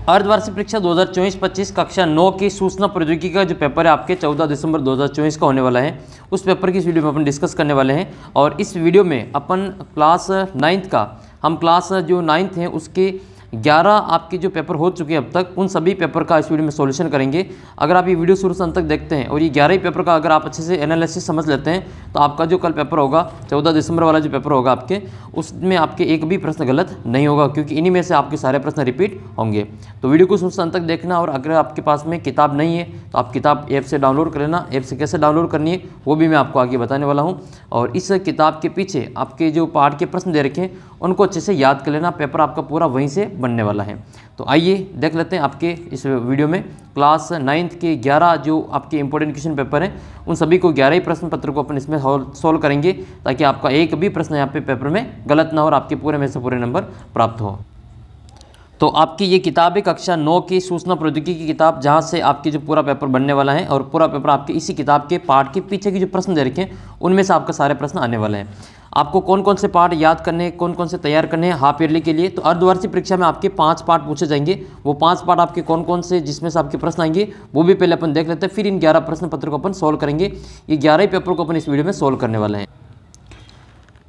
अर्धवार्षिक परीक्षा 2024-25 कक्षा 9 की सूचना प्रौद्योगिकी का जो पेपर है आपके 14 दिसंबर 2024 का होने वाला है, उस पेपर की इस वीडियो में अपन डिस्कस करने वाले हैं। और इस वीडियो में अपन क्लास 9th का, हम क्लास जो 9th हैं उसके 11 आपके जो पेपर हो चुके हैं अब तक, उन सभी पेपर का इस वीडियो में सॉल्यूशन करेंगे। अगर आप ये वीडियो शुरू से अंत तक देखते हैं और ये 11 ही पेपर का अगर आप अच्छे से एनालिसिस समझ लेते हैं तो आपका जो कल पेपर होगा 14 दिसंबर वाला जो पेपर होगा आपके, उसमें आपके एक भी प्रश्न गलत नहीं होगा, क्योंकि इन्हीं में से आपके सारे प्रश्न रिपीट होंगे। तो वीडियो को शुरू से अंत तक देखना। और अगर आपके पास में किताब नहीं है तो आप किताब ऐप से डाउनलोड कर लेना। ऐप से कैसे डाउनलोड करनी है वो भी मैं आपको आगे बताने वाला हूँ। और इस किताब के पीछे आपके जो पाठ के प्रश्न दे रखे हैं उनको अच्छे से याद कर लेना, पेपर आपका पूरा वहीं से बनने वाला है। तो आइए देख लेते हैं आपके इस वीडियो में क्लास 9th के 11 जो आपके इंपॉर्टेंट क्वेश्चन पेपर हैं, उन सभी को 11 ही प्रश्न पत्र को अपन इसमें सॉल्व करेंगे, ताकि आपका एक भी प्रश्न यहाँ पे पेपर में गलत ना हो और आपके पूरे में से पूरे नंबर प्राप्त हो। तो आपकी ये किताब है कक्षा 9 की सूचना प्रौद्योगिकी की किताब, जहाँ से आपकी जो पूरा पेपर बनने वाला है और पूरा पेपर आपके इसी किताब के पाठ के पीछे की जो प्रश्न दे रखे हैं उनमें से आपके सारे प्रश्न आने वाले हैं। आपको कौन कौन से पार्ट याद करने हैं, कौन कौन से तैयार करने हैं हाफ ईयरली के लिए। तो अर्धवार्षिक परीक्षा में आपके 5 पार्ट पूछे जाएंगे। वो 5 पार्ट आपके कौन कौन से जिसमें से आपके प्रश्न आएंगे वो भी पहले अपन देख लेते हैं, फिर इन 11 प्रश्न पत्र को अपन सोल्व करेंगे। ये 11 ही पेपर को अपन इस वीडियो में सोल्व करने वाले हैं।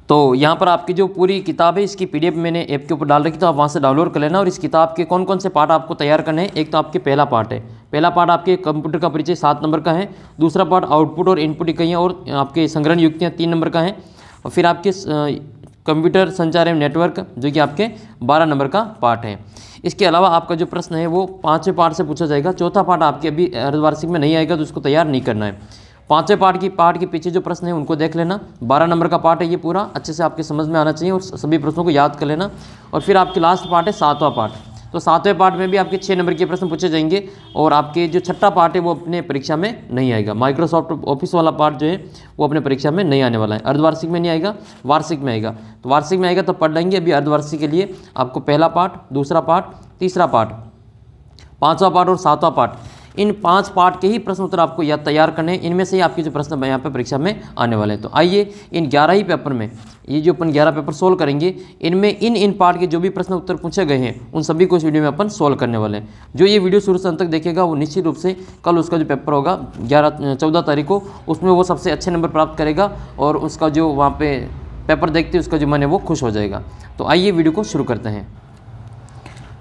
तो यहाँ पर आपकी जो पूरी किताब है इसकी PDF मैंने ऐप के ऊपर डाल रखी, तो आप वहाँ से डाउनलोड कर लेना। और इस किताब के कौन कौन से पार्ट आपको तैयार करने हैं, एक तो आपके पहला पार्ट है, पहला पार्ट आपके कंप्यूटर का परिचय 7 नंबर का है। दूसरा पार्ट आउटपुट और इनपुट इकाइयाँ और आपके संग्रहण युक्तियाँ 3 नंबर का है। और फिर आपके कंप्यूटर संचार एवं नेटवर्क जो कि आपके 12 नंबर का पार्ट है। इसके अलावा आपका जो प्रश्न है वो 5वें पार्ट से पूछा जाएगा। चौथा पार्ट आपके अभी अर्धवार्षिक में नहीं आएगा, तो उसको तैयार नहीं करना है। 5वें पार्ट के पीछे जो प्रश्न है उनको देख लेना। 12 नंबर का पार्ट है ये, पूरा अच्छे से आपके समझ में आना चाहिए और सभी प्रश्नों को याद कर लेना। और फिर आपके लास्ट पार्ट है 7वां पार्ट। तो 7वें पार्ट में भी आपके 6 नंबर के प्रश्न पूछे जाएंगे। और आपके जो 6ठा पार्ट है वो अपने परीक्षा में नहीं आएगा। माइक्रोसॉफ्ट ऑफिस वाला पार्ट जो है वो अपने परीक्षा में नहीं आने वाला है। अर्धवार्षिक में नहीं आएगा, वार्षिक में आएगा। तो वार्षिक में आएगा तो पढ़ लेंगे। अभी अर्धवार्षिक के लिए आपको पहला पार्ट, दूसरा पार्ट, तीसरा पार्ट, 5वां पार्ट और 7वां पार्ट, इन 5 पार्ट के ही प्रश्न उत्तर आपको याद तैयार करने हैं। इनमें से ही आपके जो प्रश्न यहाँ पे परीक्षा में आने वाले हैं। तो आइए इन 11 ही पेपर में, ये जो अपन 11 पेपर सोल्व करेंगे, इनमें इन पार्ट के जो भी प्रश्न उत्तर पूछे गए हैं उन सभी को इस वीडियो में अपन सोल्व करने वाले हैं। जो ये वीडियो शुरू से अंत तक देखेगा वो निश्चित रूप से कल उसका जो पेपर होगा 14 तारीख को, उसमें वो सबसे अच्छे नंबर प्राप्त करेगा और उसका जो वहाँ पे पेपर देखते उसका जो मन है वो खुश हो जाएगा। तो आइए वीडियो को शुरू करते हैं।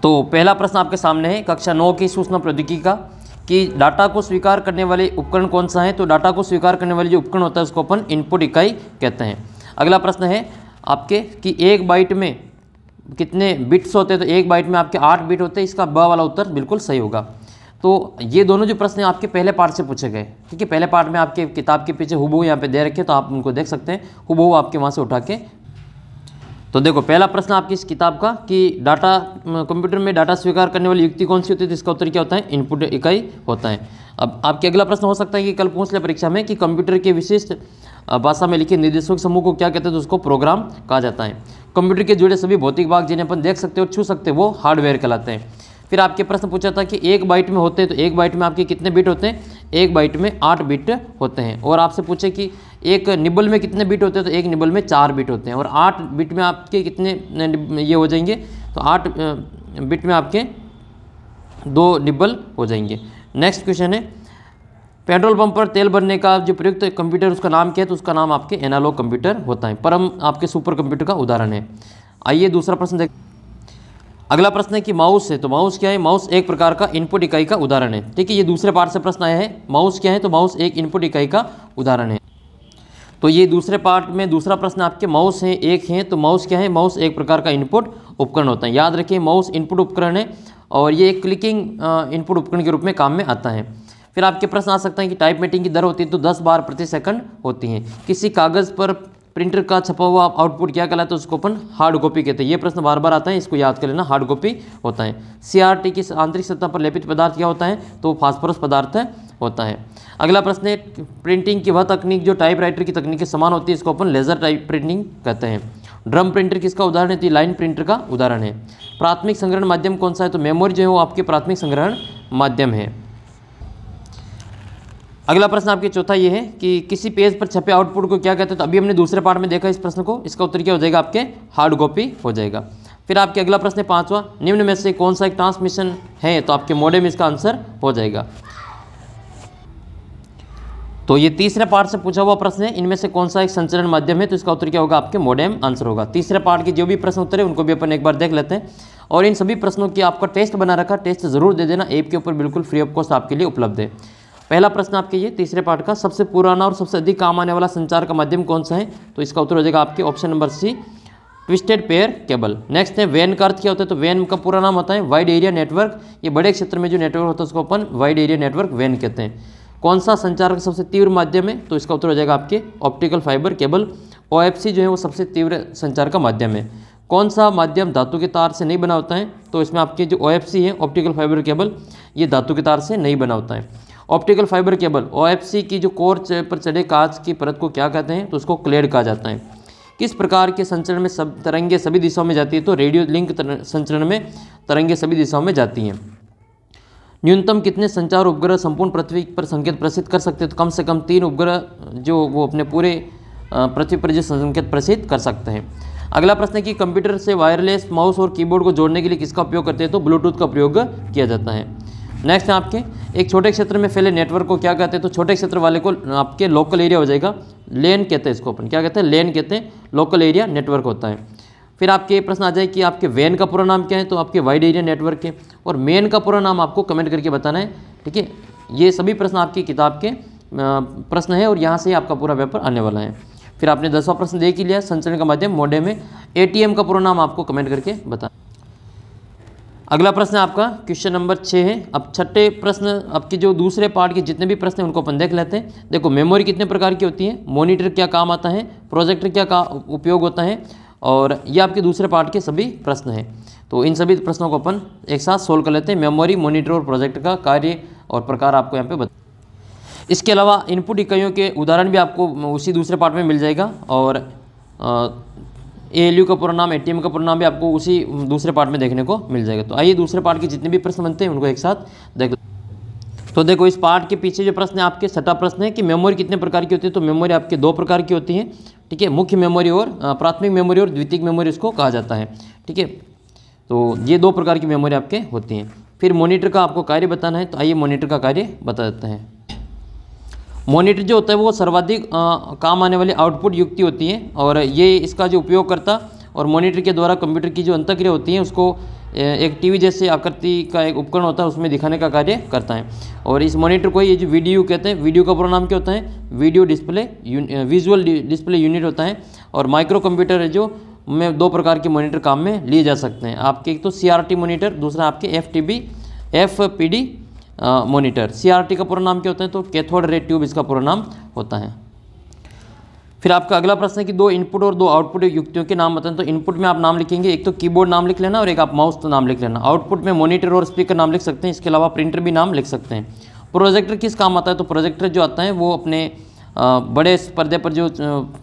तो पहला प्रश्न आपके सामने है कक्षा 9 की सूचना प्रौद्योगिकी का, कि डाटा को स्वीकार करने वाले उपकरण कौन सा है। तो डाटा को स्वीकार करने वाले जो उपकरण होता है उसको अपन इनपुट इकाई कहते हैं। अगला प्रश्न है आपके कि 1 बाइट में कितने बिट्स होते हैं। तो 1 बाइट में आपके 8 बिट होते हैं। इसका ब वाला उत्तर बिल्कुल सही होगा। तो ये दोनों जो प्रश्न हैं आपके पहले पार्ट से पूछे गए, ठीक है। पहले पार्ट में आपके किताब के पीछे हुबहू यहाँ पे दे रखे, तो आप उनको देख सकते हैं, हुबहू आपके वहाँ से उठा के। तो देखो पहला प्रश्न आपकी इस किताब का कि डाटा कंप्यूटर में डाटा स्वीकार करने वाली युक्ति कौन सी होती है। तो इसका उत्तर क्या होता है, इनपुट इकाई होता है। अब आपके अगला प्रश्न हो सकता है कि कल पूछ ले परीक्षा में कि कंप्यूटर के विशिष्ट भाषा में लिखे निर्देशों के समूह को क्या कहते हैं। तो उसको प्रोग्राम कहा जाता है। कंप्यूटर के जुड़े सभी भौतिक भाग जिन्हें अपन देख सकते हैं और छू सकते हैं वो हार्डवेयर कहलाते हैं। फिर आपके प्रश्न पूछा था कि 1 बाइट में होते हैं, तो 1 बाइट में आपके कितने बिट होते हैं। 1 बाइट में 8 बिट होते हैं। और आपसे पूछे कि एक निबल में कितने बिट होते हैं। तो एक निबल में 4 बिट होते हैं। और 8 बिट में आपके कितने ये हो जाएंगे। तो 8 बिट में आपके 2 निबल हो जाएंगे। नेक्स्ट क्वेश्चन है पेट्रोल पंप पर तेल भरने का जो प्रयुक्त कंप्यूटर उसका नाम क्या है। तो उसका नाम आपके एनालॉग कंप्यूटर होता है। परम आपके सुपर कंप्यूटर का उदाहरण है। आइए दूसरा प्रश्न देख। अगला प्रश्न है कि माउस है। तो माउस क्या है। माउस एक प्रकार का इनपुट इकाई का उदाहरण है, ठीक है। ये दूसरे पार्ट से प्रश्न आया है। माउस क्या है। तो माउस एक इनपुट इकाई का उदाहरण है। तो ये दूसरे पार्ट में दूसरा प्रश्न आपके माउस है एक है। तो माउस क्या है। माउस एक प्रकार का इनपुट उपकरण होता है। याद रखिए माउस इनपुट उपकरण है और ये एक क्लिकिंग इनपुट उपकरण के रूप में काम में आता है। फिर आपके प्रश्न आ सकते हैं कि टाइप मेटिंग की दर होती है। तो 10 बार प्रति सेकंड होती है। किसी कागज़ पर प्रिंटर का छपा हुआ आउटपुट क्या कहलाता है। तो उसको अपन हार्ड कॉपी कहते हैं। ये प्रश्न बार बार आता है, इसको याद कर लेना, हार्ड कॉपी होता है। CRT की आंतरिक सतह पर लेपित पदार्थ क्या होता है। तो फास्फोरस पदार्थ होता है। अगला प्रश्न है प्रिंटिंग की वह तकनीक जो टाइपराइटर की तकनीक के समान होती है, इसको अपन लेजर टाइप प्रिंटिंग कहते हैं। ड्रम प्रिंटर किसका उदाहरण है। तो लाइन प्रिंटर का उदाहरण है। प्राथमिक संग्रहण माध्यम कौन सा है। तो मेमोरी जो है वो आपके प्राथमिक संग्रहण माध्यम है। अगला प्रश्न आपके चौथा ये है कि किसी पेज पर छपे आउटपुट को क्या कहते हैं। तो अभी हमने दूसरे पार्ट में देखा इस प्रश्न को, इसका उत्तर क्या हो जाएगा आपके हार्ड कॉपी हो जाएगा। फिर आपके अगला प्रश्न है 5वां, निम्न में से कौन सा एक ट्रांसमिशन है, तो आपके मोडेम इसका आंसर हो जाएगा। तो ये तीसरे पार्ट से पूछा हुआ प्रश्न है, इनमें से कौन सा एक संचरण माध्यम है, तो इसका उत्तर क्या होगा, आपके मोडेम आंसर होगा। तीसरे पार्ट के जो भी प्रश्न उत्तर है उनको भी अपन एक बार देख लेते हैं, और इन सभी प्रश्नों की आपका टेस्ट बना रखा, टेस्ट जरूर दे देना, ऐप के ऊपर बिल्कुल फ्री ऑफ कॉस्ट आपके लिए उपलब्ध है। पहला प्रश्न आपके ये तीसरे पार्ट का, सबसे पुराना और सबसे अधिक काम आने वाला संचार का माध्यम कौन सा है, तो इसका उत्तर हो जाएगा आपके option number C, twisted pair cable. Next है वैन का अर्थ क्या होता है, तो वैन का पूरा नाम होता है वाइड एरिया नेटवर्क। ये बड़े क्षेत्र में जो नेटवर्क होता है उसको अपन वाइड एरिया नेटवर्क वैन कहते हैं। कौन सा संचार का सबसे तीव्र माध्यम है, तो इसका उत्तर हो जाएगा आपके ऑप्टिकल फाइबर केबल। OFC जो है वो सबसे तीव्र संचार का माध्यम है। कौन सा माध्यम धातु के तार से नहीं बना होता है, तो इसमें आपके जो OFC है ऑप्टिकल फाइबर केबल, ये धातु के तार से नहीं बना होता है। ऑप्टिकल फाइबर केबल OFC की जो कोर पर चढ़े कांच की परत को क्या कहते हैं, तो उसको क्लेड कहा जाता है। किस प्रकार के संचरण में सब तरंगे सभी दिशाओं में जाती है, तो रेडियो लिंक संचरण में तरंगे सभी दिशाओं में जाती हैं। न्यूनतम कितने संचार उपग्रह संपूर्ण पृथ्वी पर संकेत प्रेषित कर सकते हैं, तो कम से कम 3 उपग्रह जो वो अपने पूरे पृथ्वी पर जो संकेत प्रेषित कर सकते हैं। अगला प्रश्न है कि कंप्यूटर से वायरलेस माउस और कीबोर्ड को जोड़ने के लिए किसका उपयोग करते हैं, तो ब्लूटूथ का प्रयोग किया जाता है। नेक्स्ट है आपके एक छोटे क्षेत्र में फैले नेटवर्क को क्या कहते हैं, तो छोटे क्षेत्र वाले को आपके लोकल एरिया हो जाएगा, लेन कहते हैं इसको अपन, क्या कहते हैं, लेन कहते हैं, लोकल एरिया नेटवर्क होता है। फिर आपके प्रश्न आ जाए कि आपके वैन का पूरा नाम क्या है, तो आपके वाइड एरिया नेटवर्क के, और मेन का पूरा नाम आपको कमेंट करके बताना है, ठीक है। ये सभी प्रश्न आपकी किताब के प्रश्न है और यहाँ से आपका पूरा पेपर आने वाला है। फिर आपने 10वां प्रश्न देख ही लिया, संचरण का माध्यम मोडेम में, ATM का पूरा नाम आपको कमेंट करके बताना। अगला प्रश्न आपका क्वेश्चन नंबर 6 है। अब छठे प्रश्न आपके जो दूसरे पार्ट के जितने भी प्रश्न हैं उनको अपन देख लेते हैं। देखो मेमोरी कितने प्रकार की होती है, मॉनिटर क्या काम आता है, प्रोजेक्टर क्या उपयोग होता है, और ये आपके दूसरे पार्ट के सभी प्रश्न हैं। तो इन सभी प्रश्नों को अपन एक साथ सोल्व कर लेते हैं। मेमोरी, मॉनिटर और प्रोजेक्टर का कार्य और प्रकार आपको यहाँ पे बता। इसके अलावा इनपुट इकाइयों के उदाहरण भी आपको उसी दूसरे पार्ट में मिल जाएगा, और ALU का पूरा नाम, ATM का पूरा नाम भी आपको उसी दूसरे पार्ट में देखने को मिल जाएगा। तो आइए दूसरे पार्ट के जितने भी प्रश्न बनते हैं उनको एक साथ देख। तो देखो इस पार्ट के पीछे जो प्रश्न है आपके छठा प्रश्न है कि मेमोरी कितने प्रकार की होती है, तो मेमोरी आपके 2 प्रकार की होती है, ठीक है। मुख्य मेमोरी और प्राथमिक मेमोरी और द्वितीयक मेमोरी इसको कहा जाता है, ठीक है। तो ये 2 प्रकार की मेमोरी आपके होती हैं। फिर मॉनिटर का आपको कार्य बताना है, तो आइए मॉनिटर का कार्य बता देते हैं। मॉनिटर जो होता है वो सर्वाधिक काम आने वाली आउटपुट युक्ति होती है, और ये इसका जो उपयोगकर्ता और मॉनिटर के द्वारा कंप्यूटर की जो अंतःक्रिया होती है उसको एक टीवी जैसे आकृति का एक उपकरण होता है उसमें दिखाने का कार्य करता है। और इस मॉनिटर को ये जो वीडियो कहते हैं, वीडियो का पूरा नाम क्या होता है, video display visual display unit होता है। और माइक्रो कंप्यूटर है जो में 2 प्रकार के मॉनिटर काम में लिए जा सकते हैं आपके, एक तो CRT मॉनिटर, दूसरा आपके FPD मॉनिटर। CRT का पूरा नाम क्या होता है, तो कैथोड रे ट्यूब इसका पूरा नाम होता है। फिर आपका अगला प्रश्न है कि 2 इनपुट और 2 आउटपुट युक्तियों के नाम बताएं। तो इनपुट में आप नाम लिखेंगे, एक तो कीबोर्ड नाम लिख लेना और एक आप माउस तो नाम लिख लेना। आउटपुट में मॉनिटर और स्पीकर नाम लिख सकते हैं, इसके अलावा प्रिंटर भी नाम लिख सकते हैं। प्रोजेक्टर किस काम आता है, तो प्रोजेक्टर जो आता है वो अपने बड़े पर्दे पर जो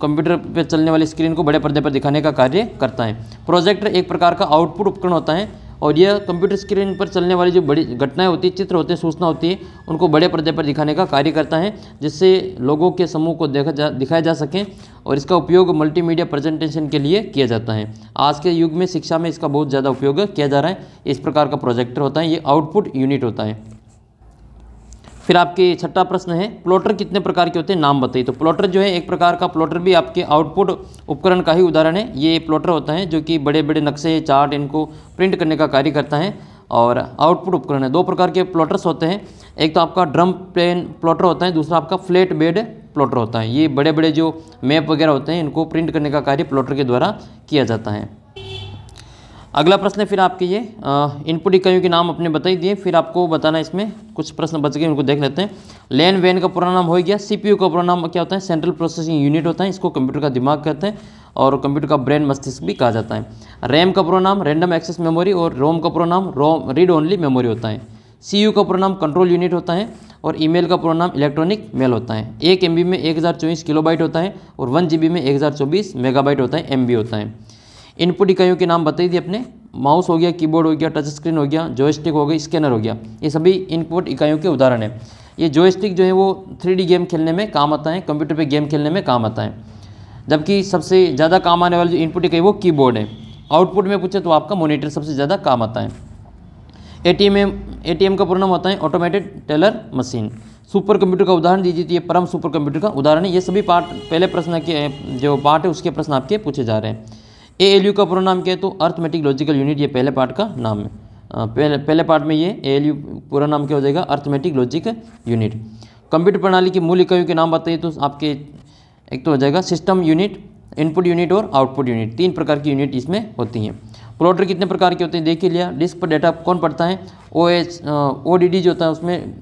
कंप्यूटर पर चलने वाली स्क्रीन को बड़े पर्दे पर दिखाने का कार्य करता है। प्रोजेक्टर एक प्रकार का आउटपुट उपकरण होता है, और यह कंप्यूटर स्क्रीन पर चलने वाली जो बड़ी घटनाएं होती है, चित्र होते हैं, सूचना होती है, उनको बड़े पर्दे पर दिखाने का कार्य करता है, जिससे लोगों के समूह को दिखाया जा सके। और इसका उपयोग मल्टीमीडिया प्रेजेंटेशन के लिए किया जाता है। आज के युग में शिक्षा में इसका बहुत ज़्यादा उपयोग किया जा रहा है। इस प्रकार का प्रोजेक्टर होता है, ये आउटपुट यूनिट होता है। फिर आपके छठा प्रश्न है प्लॉटर कितने प्रकार के होते हैं, नाम बताइए। तो प्लॉटर जो है एक प्रकार का प्लॉटर भी आपके आउटपुट उपकरण का ही उदाहरण है। ये प्लॉटर होता है जो कि बड़े बड़े नक्शे, चार्ट इनको प्रिंट करने का कार्य करता है, और आउटपुट उपकरण है। 2 प्रकार के प्लॉटर्स होते हैं, एक तो आपका ड्रम प्लेन प्लॉटर होता है, दूसरा आपका फ्लैट बेड प्लॉटर होता है। ये बड़े बड़े जो मैप वगैरह होते हैं इनको प्रिंट करने का कार्य प्लॉटर के द्वारा किया जाता है। अगला प्रश्न है फिर आपके ये इनपुट इकाइयों के नाम अपने बता ही दिए, फिर आपको बताना इसमें कुछ प्रश्न बच गए, उनको देख लेते हैं। लैन वैन का पूरा नाम हो गया। CPU का पूरा नाम क्या होता है, सेंट्रल प्रोसेसिंग यूनिट होता है, इसको कंप्यूटर का दिमाग कहते हैं, और कंप्यूटर का ब्रेन मस्तिष्क भी कहा जाता है। रैम का पूरा नाम रैंडम एक्सेस मेमोरी, और रोम का पूरा नाम रीड ओनली मेमोरी होता है। CU का पूरा नाम कंट्रोल यूनिट होता है, और ईमेल का पूरा नाम इलेक्ट्रॉनिक मेल होता है। 1 MB में 1024 किलोबाइट होता है, और 1 GB में 1024 मेगाबाइट होता है, MB होता है। इनपुट इकाइयों के नाम बताइए दिए अपने। माउस हो गया, कीबोर्ड हो गया, टच स्क्रीन हो गया, जॉयस्टिक हो गई, स्कैनर हो गया, ये सभी इनपुट इकाइयों के उदाहरण हैं। ये जॉयस्टिक जो है वो 3D गेम खेलने में काम आता है, कंप्यूटर पे गेम खेलने में काम आता है। जबकि सबसे ज़्यादा काम आने वाली जो इनपुट इकाई वो कीबोर्ड है। आउटपुट में पूछे तो आपका मॉनिटर सबसे ज़्यादा काम आता है। एटीएम का पूरा नाम होता है automated teller machine. Super computer का उदाहरण दीजिए, तो ये परम सुपर कंप्यूटर का उदाहरण है। ये सभी पार्ट पहले प्रश्न के जो पार्ट है उसके प्रश्न आपके पूछे जा रहे हैं। ALU का पूरा नाम क्या है, तो अर्थमेटिक लॉजिकल यूनिट, ये पहले पार्ट का नाम है। पहले पार्ट में ये ALU पूरा नाम क्या हो जाएगा, अर्थमेटिक लॉजिक यूनिट। कंप्यूटर प्रणाली की मूल इकाइयों के नाम बताइए, तो आपके एक तो हो जाएगा सिस्टम यूनिट, इनपुट यूनिट और आउटपुट यूनिट। 3 प्रकार की यूनिट इसमें होती हैं। प्लॉटर कितने प्रकार के होते हैं देख लिया। डिस्क पर डेटा कौन पढ़ता है, ODD जो होता है उसमें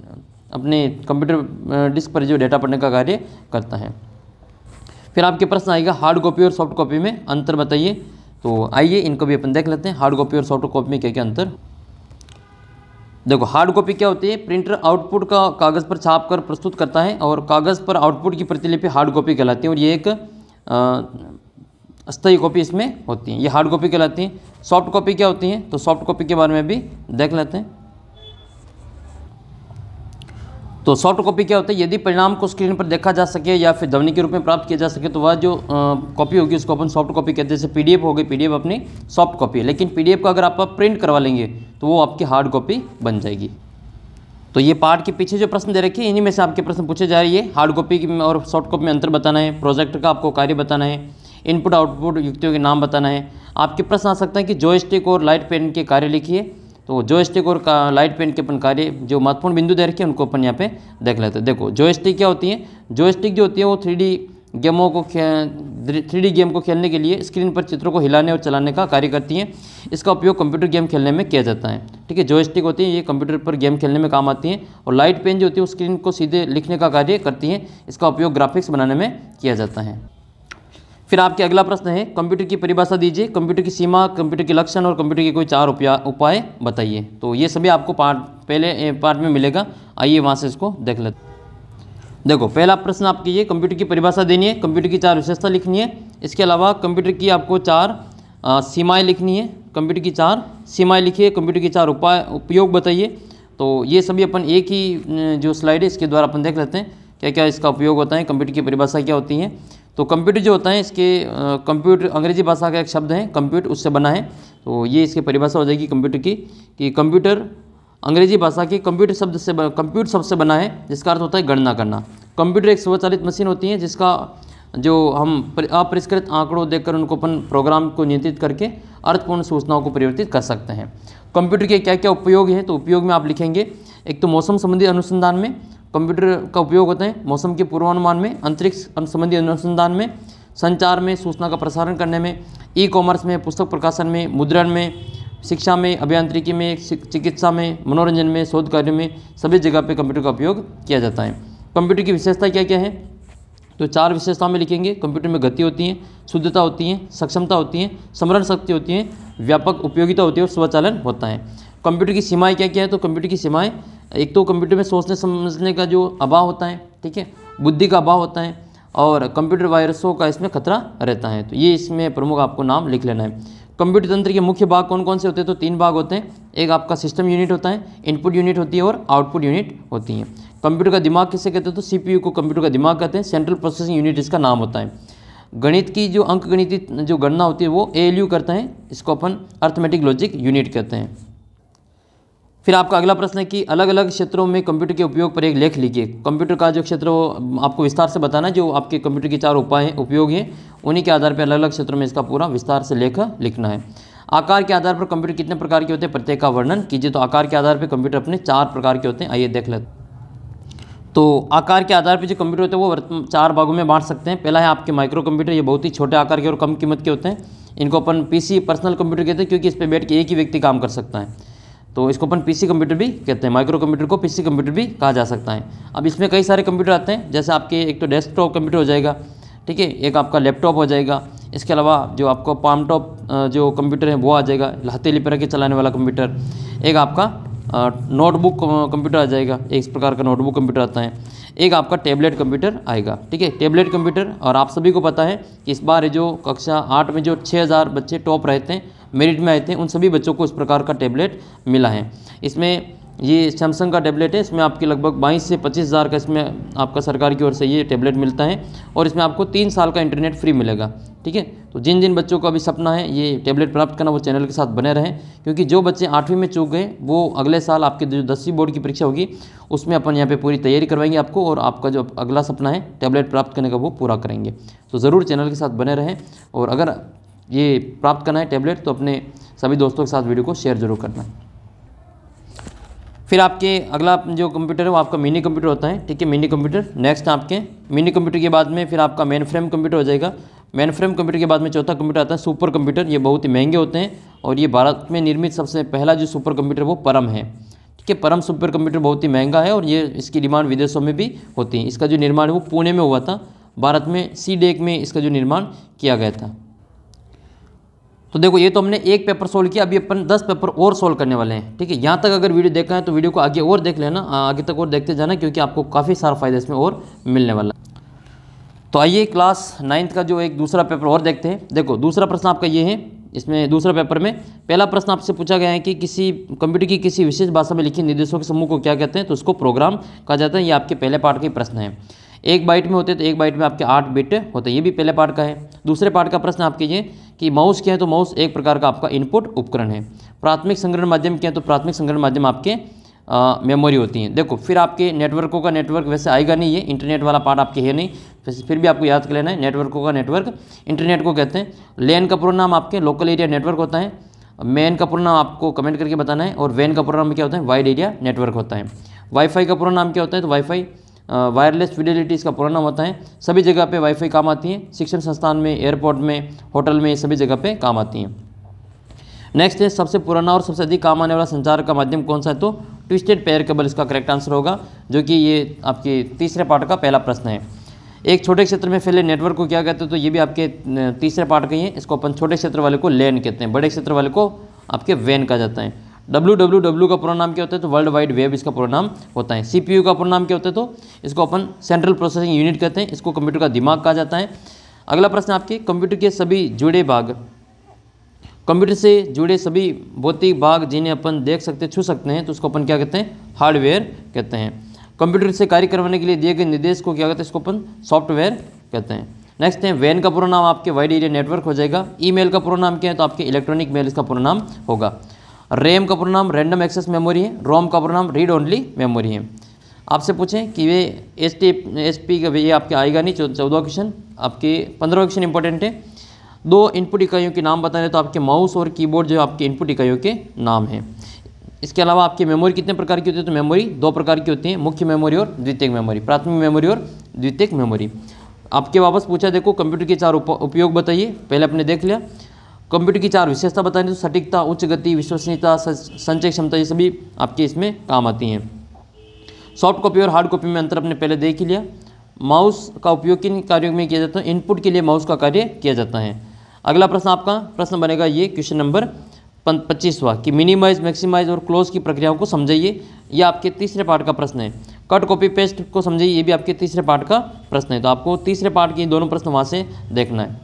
अपने कंप्यूटर डिस्क पर जो डेटा पढ़ने का कार्य करता है। फिर आपके प्रश्न आएगा हार्ड कॉपी और सॉफ्ट कॉपी में अंतर बताइए। तो आइए इनको भी अपन देख लेते हैं, हार्ड कॉपी और सॉफ्ट कॉपी में क्या क्या अंतर। देखो हार्ड कॉपी क्या होती है, प्रिंटर आउटपुट का कागज़ पर छाप कर प्रस्तुत करता है और कागज़ पर आउटपुट की प्रतिलिपि हार्ड कॉपी कहलाती है, और ये एक अस्थायी कॉपी इसमें होती है, ये हार्ड कॉपी कहलाती है। सॉफ्ट कॉपी क्या होती है, तो सॉफ्ट कॉपी के बारे में भी देख लेते हैं। तो सॉफ्ट कॉपी क्या होता है, यदि परिणाम को स्क्रीन पर देखा जा सके या फिर ध्वनि के रूप में प्राप्त किया जा सके तो वह जो कॉपी होगी उसको अपन सॉफ्ट कॉपी कहते हैं। जैसे PDF हो गई, PDF अपनी सॉफ्ट कॉपी है, लेकिन PDF का अगर आप प्रिंट करवा लेंगे तो वो आपकी हार्ड कॉपी बन जाएगी। तो ये पार्ट के पीछे जो प्रश्न दे रखे हैं इन्हीं में से आपके प्रश्न पूछे जा रही है। हार्ड कॉपी और सॉफ्ट कॉपी में अंतर बताना है, प्रोजेक्ट का आपको कार्य बताना है, इनपुट आउटपुट युक्तियों के नाम बताना है। आपके प्रश्न आ सकते हैं कि जॉयस्टिक और लाइट पेन के कार्य लिखिए। तो जॉयस्टिक और लाइट पेन के अपन कार्य जो महत्वपूर्ण बिंदु दे रखे हैं उनको अपन यहाँ पे देख लेते हैं। देखो जॉयस्टिक क्या होती है, जॉयस्टिक जो होती है वो 3D गेम को खेलने के लिए स्क्रीन पर चित्रों को हिलाने और चलाने का कार्य करती हैं। इसका उपयोग कंप्यूटर गेम खेलने में किया जाता है। ठीक है, जॉयस्टिक होती है ये कंप्यूटर पर गेम खेलने में काम आती हैं। और लाइट पेन जो होती है वो स्क्रीन को सीधे लिखने का कार्य करती हैं। इसका उपयोग ग्राफिक्स बनाने में किया जाता है। फिर आपके अगला प्रश्न है कंप्यूटर की परिभाषा दीजिए, कंप्यूटर की सीमा, कंप्यूटर के लक्षण और कंप्यूटर के कोई 4 उपाय बताइए। तो ये सभी आपको पहले पार्ट में मिलेगा, आइए वहाँ से इसको देख लेते हैं। देखो पहला प्रश्न आपके ये कंप्यूटर की परिभाषा देनी है, कंप्यूटर की 4 विशेषता लिखनी है। इसके अलावा कंप्यूटर की आपको 4 सीमाएँ लिखनी है। कंप्यूटर की 4 सीमाएँ लिखिए, कंप्यूटर की 4 उपयोग बताइए। तो ये सभी अपन एक ही जो स्लाइड है इसके द्वारा अपन देख लेते हैं क्या क्या इसका उपयोग होता है, कंप्यूटर की परिभाषा क्या होती है। तो कंप्यूटर जो होता है इसके कंप्यूटर अंग्रेजी भाषा का एक शब्द है कंप्यूट, उससे बना है। तो ये इसकी परिभाषा हो जाएगी कंप्यूटर की कि कंप्यूटर अंग्रेजी भाषा के कंप्यूटर शब्द से बना है, जिसका अर्थ होता है गणना करना। कंप्यूटर एक स्वचालित मशीन होती है जिसका जो हम अपरिष्कृत आंकड़ों देखकर उनको अपन प्रोग्राम को नियंत्रित करके अर्थपूर्ण सूचनाओं को परिवर्तित कर सकते हैं। कंप्यूटर के क्या क्या उपयोग हैं, तो उपयोग में आप लिखेंगे एक तो मौसम संबंधी अनुसंधान में कंप्यूटर का उपयोग होता है, मौसम के पूर्वानुमान में, अंतरिक्ष संबंधी अनुसंधान में, संचार में, सूचना का प्रसारण करने में, ई-कॉमर्स में, पुस्तक प्रकाशन में, मुद्रण में, शिक्षा में, अभियांत्रिकी में, चिकित्सा में, मनोरंजन में, शोध कार्य में, सभी जगह पे कंप्यूटर का उपयोग किया जाता है। कंप्यूटर की विशेषता क्या क्या है, तो 4 विशेषताओं में लिखेंगे। कंप्यूटर में गति होती है, शुद्धता होती है, सक्षमता होती है, स्मरण शक्ति होती है, व्यापक उपयोगिता होती है और स्वचालन होता है। कंप्यूटर की सीमाएं क्या क्या है, तो कंप्यूटर की सीमाएं एक तो कंप्यूटर में सोचने समझने का जो अभाव होता है, ठीक है, बुद्धि का अभाव होता है, और कंप्यूटर वायरसों का इसमें खतरा रहता है। तो ये इसमें प्रमुख आपको नाम लिख लेना है। कंप्यूटर तंत्र के मुख्य भाग कौन कौन से होते हैं, तो 3 भाग होते हैं। एक आपका सिस्टम यूनिट होता है, इनपुट यूनिट होती है और आउटपुट यूनिट होती है। कंप्यूटर का दिमाग किसे कहते हैं, तो CPU को कंप्यूटर का दिमाग कहते हैं, सेंट्रल प्रोसेसिंग यूनिट इसका नाम होता है। गणित की जो अंकगणित जो गणना होती है वो ALU करता है, इसको अपन अर्थमेटिक लॉजिक यूनिट कहते हैं। फिर आपका अगला प्रश्न है कि अलग अलग क्षेत्रों में कंप्यूटर के उपयोग पर एक लेख लिखिए। कंप्यूटर का जो क्षेत्र वो आपको विस्तार से बताना है, जो आपके कंप्यूटर के 4 उपयोग हैं उन्हीं के आधार पर अलग अलग क्षेत्रों में इसका पूरा विस्तार से लेख लिखना है। आकार के आधार पर कंप्यूटर कितने प्रकार के होते हैं, प्रत्येक का वर्णन कीजिए। तो आकार के आधार पर कंप्यूटर अपने 4 प्रकार के होते हैं, आइए देख लेते हैं। तो आकार के आधार पर जो कंप्यूटर होते हैं वो 4 भागों में बांट सकते हैं। पहला है आपके माइक्रो कंप्यूटर, ये बहुत ही छोटे आकार के और कम कीमत के होते हैं। इनको अपन PC पर्सनल कंप्यूटर कहते हैं, क्योंकि इस पर बैठ के एक ही व्यक्ति काम कर सकता है। तो इसको अपन PC कंप्यूटर भी कहते हैं, माइक्रो कंप्यूटर को PC कंप्यूटर भी कहा जा सकता है। अब इसमें कई सारे कंप्यूटर आते हैं, जैसे आपके एक तो डेस्कटॉप कंप्यूटर हो जाएगा, ठीक है, एक आपका लैपटॉप हो जाएगा, इसके अलावा जो आपको पाम टॉप जो कंप्यूटर है वो आ जाएगा, हथेली पर के चलाने वाला कंप्यूटर, एक आपका नोटबुक कंप्यूटर आ जाएगा, इस प्रकार का नोटबुक कंप्यूटर आता है, एक आपका टैबलेट कंप्यूटर आएगा, ठीक है, टैबलेट कंप्यूटर। और आप सभी को पता है कि इस बार जो कक्षा 8 में जो 6000 बच्चे टॉप रहते हैं, मेरिट में आए थे, उन सभी बच्चों को इस प्रकार का टैबलेट मिला है। इसमें ये सैमसंग का टैबलेट है, इसमें आपके लगभग 22 से 25 हज़ार का इसमें आपका सरकार की ओर से ये टैबलेट मिलता है और इसमें आपको 3 साल का इंटरनेट फ्री मिलेगा। ठीक है, तो जिन जिन बच्चों को अभी सपना है ये टैबलेट प्राप्त करना, वो चैनल के साथ बने रहें, क्योंकि जो बच्चे 8वीं में चूक गए वो अगले साल आपके जो 10वीं बोर्ड की परीक्षा होगी उसमें अपन यहाँ पे पूरी तैयारी करवाएंगे आपको, और आपका जो अगला सपना है टैबलेट प्राप्त करने का वो पूरा करेंगे। तो ज़रूर चैनल के साथ बने रहें, और अगर ये प्राप्त करना है टैबलेट तो अपने सभी दोस्तों के साथ वीडियो को शेयर जरूर करना। फिर आपके अगला जो कंप्यूटर है वो आपका मिनी कंप्यूटर होता है। ठीक है, मिनी कंप्यूटर नेक्स्ट आपके मिनी कंप्यूटर के बाद में फिर आपका मेन फ्रेम कंप्यूटर हो जाएगा। मेन फ्रेम कंप्यूटर के बाद में चौथा कंप्यूटर आता है सुपर कंप्यूटर। ये बहुत ही महंगे होते हैं और ये भारत में निर्मित सबसे पहला जो सुपर कंप्यूटर वो परम है। ठीक है, परम सुपर कंप्यूटर बहुत ही महंगा है और ये इसकी डिमांड विदेशों में भी होती है। इसका जो निर्माण है वो पुणे में हुआ था, भारत में सीडेक में इसका जो निर्माण किया गया था। तो देखो ये तो हमने एक पेपर सोल्व किया, अभी अपन 10 पेपर और सोल्व करने वाले हैं। ठीक है, यहाँ तक अगर वीडियो देखा है तो वीडियो को आगे और देख लेना, आगे तक और देखते जाना, क्योंकि आपको काफ़ी सारा फायदा इसमें और मिलने वाला। तो आइए क्लास 9th का जो एक दूसरा पेपर और देखते हैं। देखो दूसरा प्रश्न आपका ये है, इसमें दूसरा पेपर में पहला प्रश्न आपसे पूछा गया है कि किसी कंप्यूटर की किसी विशेष भाषा में लिखे निर्देशों के समूह को क्या कहते हैं, तो उसको प्रोग्राम कहा जाता है। ये आपके पहले पार्ट के प्रश्न है। 1 बाइट में होते हैं तो 1 बाइट में आपके 8 बिट होते हैं, ये भी पहले पार्ट का है। दूसरे पार्ट का प्रश्न आपके ये कि माउस क्या है, तो माउस एक प्रकार का आपका इनपुट उपकरण है। प्राथमिक संग्रहण माध्यम क्या है, तो प्राथमिक संग्रहण माध्यम आपके मेमोरी होती हैं। देखो फिर आपके नेटवर्कों का नेटवर्क वैसे आएगा नहीं, ये इंटरनेट वाला पार्ट आपके है नहीं, फिर भी आपको याद कर लेना है। नेटवर्कों का नेटवर्क इंटरनेट को कहते हैं। लैन का पूरा नाम आपके लोकल एरिया नेटवर्क होता है। मैन का पूरा नाम आपको कमेंट करके बताना है। और वैन का पूरा नाम क्या होता है, वाइड एरिया नेटवर्क होता है। वाईफाई का पूरा नाम क्या होता है, तो वाईफाई वायरलेस फिडेलिटी इसका पूरा नाम होता है। सभी जगह पे वाईफाई काम आती है, शिक्षण संस्थान में, एयरपोर्ट में, होटल में, सभी जगह पे काम आती हैं। नेक्स्ट है सबसे पुराना और सबसे अधिक काम आने वाला संचार का माध्यम कौन सा है, तो ट्विस्टेड पेयर केबल इसका करेक्ट आंसर होगा, जो कि ये आपके तीसरे पार्ट का पहला प्रश्न है। एक छोटे क्षेत्र में फैले नेटवर्क को क्या कहते हैं, तो ये भी आपके तीसरे पार्ट का ही है। इसको अपन छोटे क्षेत्र वाले को लैन कहते हैं, बड़े क्षेत्र वाले को आपके वैन कहा जाता है। WWW का पूरा नाम क्या होता है, तो वर्ल्ड वाइड वेब इसका पूरा नाम होता है। CPU का पूरा नाम क्या होता है, तो इसको अपन सेंट्रल प्रोसेसिंग यूनिट कहते हैं, इसको कंप्यूटर का दिमाग कहा जाता है। अगला प्रश्न आपके कंप्यूटर के सभी जुड़े भाग, कंप्यूटर से जुड़े सभी भौतिक भाग जिन्हें अपन देख सकते छू सकते हैं, तो उसको अपन क्या कहते हैं, हार्डवेयर कहते हैं। कंप्यूटर से कार्य करवाने के लिए दिए गए निर्देश को क्या कहते हैं, इसको अपन सॉफ्टवेयर कहते हैं। नेक्स्ट है वैन का पूरा नाम आपके वाइड एरिया नेटवर्क हो जाएगा। ईमेल का पूरा नाम क्या है, तो आपके इलेक्ट्रॉनिक मेल इसका पूरा नाम होगा। रैम का पूरा नाम रैंडम एक्सेस मेमोरी है। रोम का पूरा नाम रीड ओनली मेमोरी है। आपसे पूछें कि वे एसपी का ये आपके आएगा नहीं, 14 क्वेश्चन, आपके 15 क्वेश्चन इंपॉर्टेंट है। 2 इनपुट इकाइयों के नाम बताने, तो आपके माउस और कीबोर्ड जो आपके इनपुट इकाइयों के नाम हैं। इसके अलावा आपकी मेमोरी कितने प्रकार की होती है, तो मेमोरी 2 प्रकार की होती है, मुख्य मेमोरी और द्वितीयक मेमोरी, प्राथमिक मेमोरी और द्वितीयक मेमोरी। आपके वापस पूछा देखो कंप्यूटर के 4 उपयोग बताइए, पहले आपने देख लिया। कंप्यूटर की 4 विशेषता बतानी, तो सटीकता, उच्च गति, विश्वसनीयता, संचय क्षमता, ये सभी आपके इसमें काम आती हैं। सॉफ्ट कॉपी और हार्ड कॉपी में अंतर अपने पहले देख ही लिया। माउस का उपयोग किन कार्यों में किया जाता है, इनपुट के लिए माउस का कार्य किया जाता है। अगला प्रश्न आपका प्रश्न बनेगा ये क्वेश्चन नंबर 25वां कि मिनिमाइज, मैक्सिमाइज और क्लोज की प्रक्रियाओं को समझाइए। ये आपके तीसरे पार्ट का प्रश्न है। कट, कॉपी, पेस्ट को समझाइए, ये भी आपके तीसरे पार्ट का प्रश्न है। तो आपको तीसरे पार्ट के दोनों प्रश्न वहाँ से देखना है।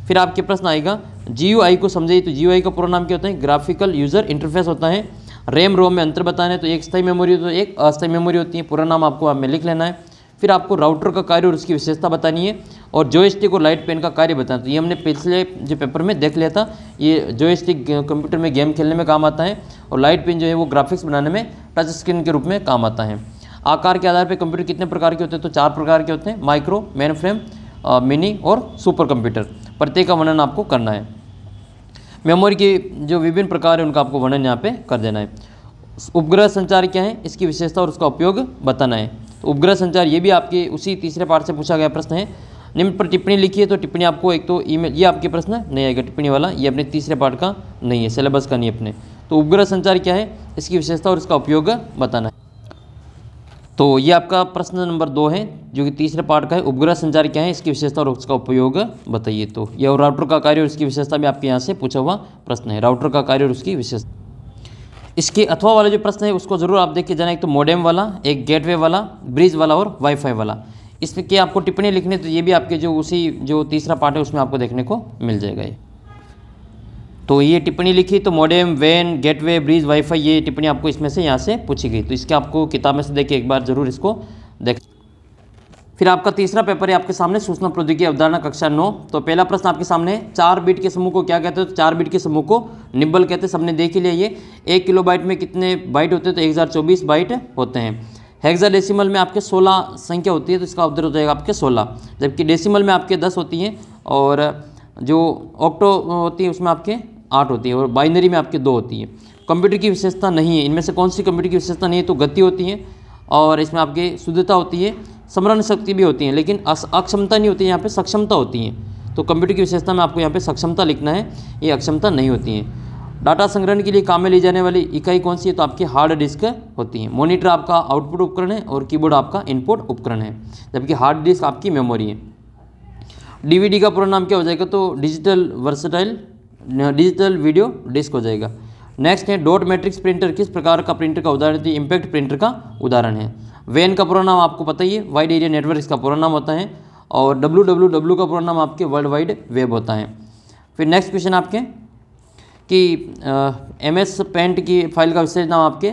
फिर आपके प्रश्न आएगा GUI को समझाइए, तो GUI का पूरा नाम क्या होता है, ग्राफिकल यूजर इंटरफेस होता है। रैम रोम में अंतर बताना है, तो एक स्थायी मेमोरी तो एक अस्थायी मेमोरी होती है, पूरा नाम आपको आप में लिख लेना है। फिर आपको राउटर का कार्य और उसकी विशेषता बतानी है, और जॉयस्टिक और लाइट पेन का कार्य बताना। तो ये हमने पिछले जो पेपर में देख लिया था। ये जॉयस्टिक कंप्यूटर में गेम खेलने में काम आता है, और लाइट पेन जो है वो ग्राफिक्स बनाने में टच स्क्रीन के रूप में काम आता है। आकार के आधार पर कंप्यूटर कितने प्रकार के होते हैं, तो 4 प्रकार के होते हैं, माइक्रो, मेन फ्रेम, मिनी और सुपर कंप्यूटर। प्रत्येक का वर्णन आपको करना है। मेमोरी के जो विभिन्न प्रकार है उनका आपको वर्णन यहाँ पे कर देना है। उपग्रह संचार क्या है, इसकी विशेषता और उसका उपयोग बताना है। तो उपग्रह संचार ये भी आपके उसी तीसरे पार्ट से पूछा गया प्रश्न है। निम्न पर टिप्पणी लिखिए, तो टिप्पणी आपको एक तो ईमेल, ये आपके प्रश्न नहीं आएगा टिप्पणी वाला, ये अपने तीसरे पार्ट का नहीं है, सिलेबस का नहीं अपने। तो उपग्रह संचार क्या है, इसकी विशेषता और इसका उपयोग बताना है। तो ये आपका प्रश्न नंबर 2 है, जो कि तीसरे पार्ट का है। उपग्रह संचार क्या है, इसकी विशेषता और उसका उपयोग बताइए। तो यह राउटर का कार्य और इसकी विशेषता भी आपके यहाँ से पूछा हुआ प्रश्न है, राउटर का कार्य और उसकी विशेषता। इसके अथवा वाला जो प्रश्न है उसको जरूर आप देख के जाना, एक तो मॉडेम वाला, एक गेटवे वाला, ब्रिज वाला और वाईफाई वाला। इसके आपको टिप्पणी लिखनी, तो ये भी आपके जो उसी जो तीसरा पार्ट है उसमें आपको देखने को मिल जाएगा ये। तो ये टिप्पणी लिखी, तो मॉडेम, वैन, गेटवे, ब्रिज, वाईफाई, ये टिप्पणी आपको इसमें से यहाँ से पूछी गई। तो इसके आपको किताब में से देखिए एक बार जरूर इसको देख। फिर आपका तीसरा पेपर है आपके सामने, सूचना प्रौद्योगिकी अवधारणा कक्षा 9। तो पहला प्रश्न आपके सामने है, 4 बिट के समूह को क्या कहते हैं? तो 4 बिट के समूह को निब्बल कहते हैं। सबने देख ही लिया ये। 1 किलोबाइट में कितने बाइट होते हैं? तो 1024 बाइट होते हैं। हेक्साडेसिमल में आपके 16 संख्या होती है, तो इसका उत्तर हो जाएगा आपके 16। जबकि डेसिमल में आपके 10 होती हैं, और जो ऑक्टो होती है उसमें आपके 8 होती है, और बाइनरी में आपके 2 होती है। कंप्यूटर की विशेषता नहीं है, इनमें से कौन सी कंप्यूटर की विशेषता नहीं है? तो गति होती है, और इसमें आपके शुद्धता होती है, स्मरण शक्ति भी होती है, लेकिन अक्षमता नहीं होती है, यहाँ पे सक्षमता होती है। तो कंप्यूटर की विशेषता में आपको यहाँ पे सक्षमता लिखना है, ये अक्षमता नहीं होती है। डाटा संग्रहण के लिए काम में ली जाने वाली इकाई कौन सी है? तो आपकी हार्ड डिस्क होती है। मॉनिटर आपका आउटपुट उपकरण है, और कीबोर्ड आपका इनपुट उपकरण है, जबकि हार्ड डिस्क आपकी मेमोरी है। डीवीडी का पूरा नाम क्या हो जाएगा? तो डिजिटल वीडियो डिस्क हो जाएगा। नेक्स्ट है, डॉट मैट्रिक्स प्रिंटर किस प्रकार का प्रिंटर का उदाहरण है? इम्पैक्ट प्रिंटर का उदाहरण है। वैन का पूरा नाम आपको पता ही है, वाइड एरिया नेटवर्क इसका पूरा नाम होता है, और WWW का पूरा नाम आपके वर्ल्ड वाइड वेब होता है। फिर नेक्स्ट क्वेश्चन आपके कि MS पेंट की फाइल का विशेष नाम आपके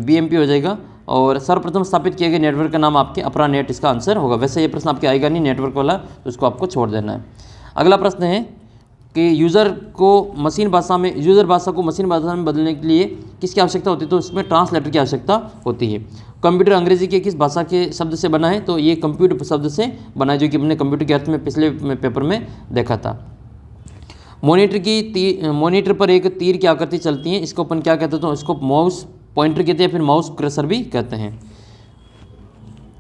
BMP हो जाएगा, और सर्वप्रथम स्थापित किए गए नेटवर्क का नाम आपके अपरा नेट इसका आंसर होगा। वैसे ये प्रश्न आपके आएगा नहीं नेटवर्क वाला, तो इसको आपको छोड़ देना है। अगला प्रश्न है कि यूज़र भाषा को मशीन भाषा में बदलने के लिए किसकी आवश्यकता होती है? तो इसमें ट्रांसलेटर की आवश्यकता होती है। कंप्यूटर अंग्रेजी के किस भाषा के शब्द से बना है? तो ये कंप्यूटर शब्द से बना है, जो कि हमने कंप्यूटर के अर्थ में पिछले पेपर में देखा था। मॉनिटर पर एक तीर की आकृति चलती है, इसको अपन क्या कहते हैं? तो इसको माउस पॉइंटर कहते हैं, फिर माउस कर्सर भी कहते हैं।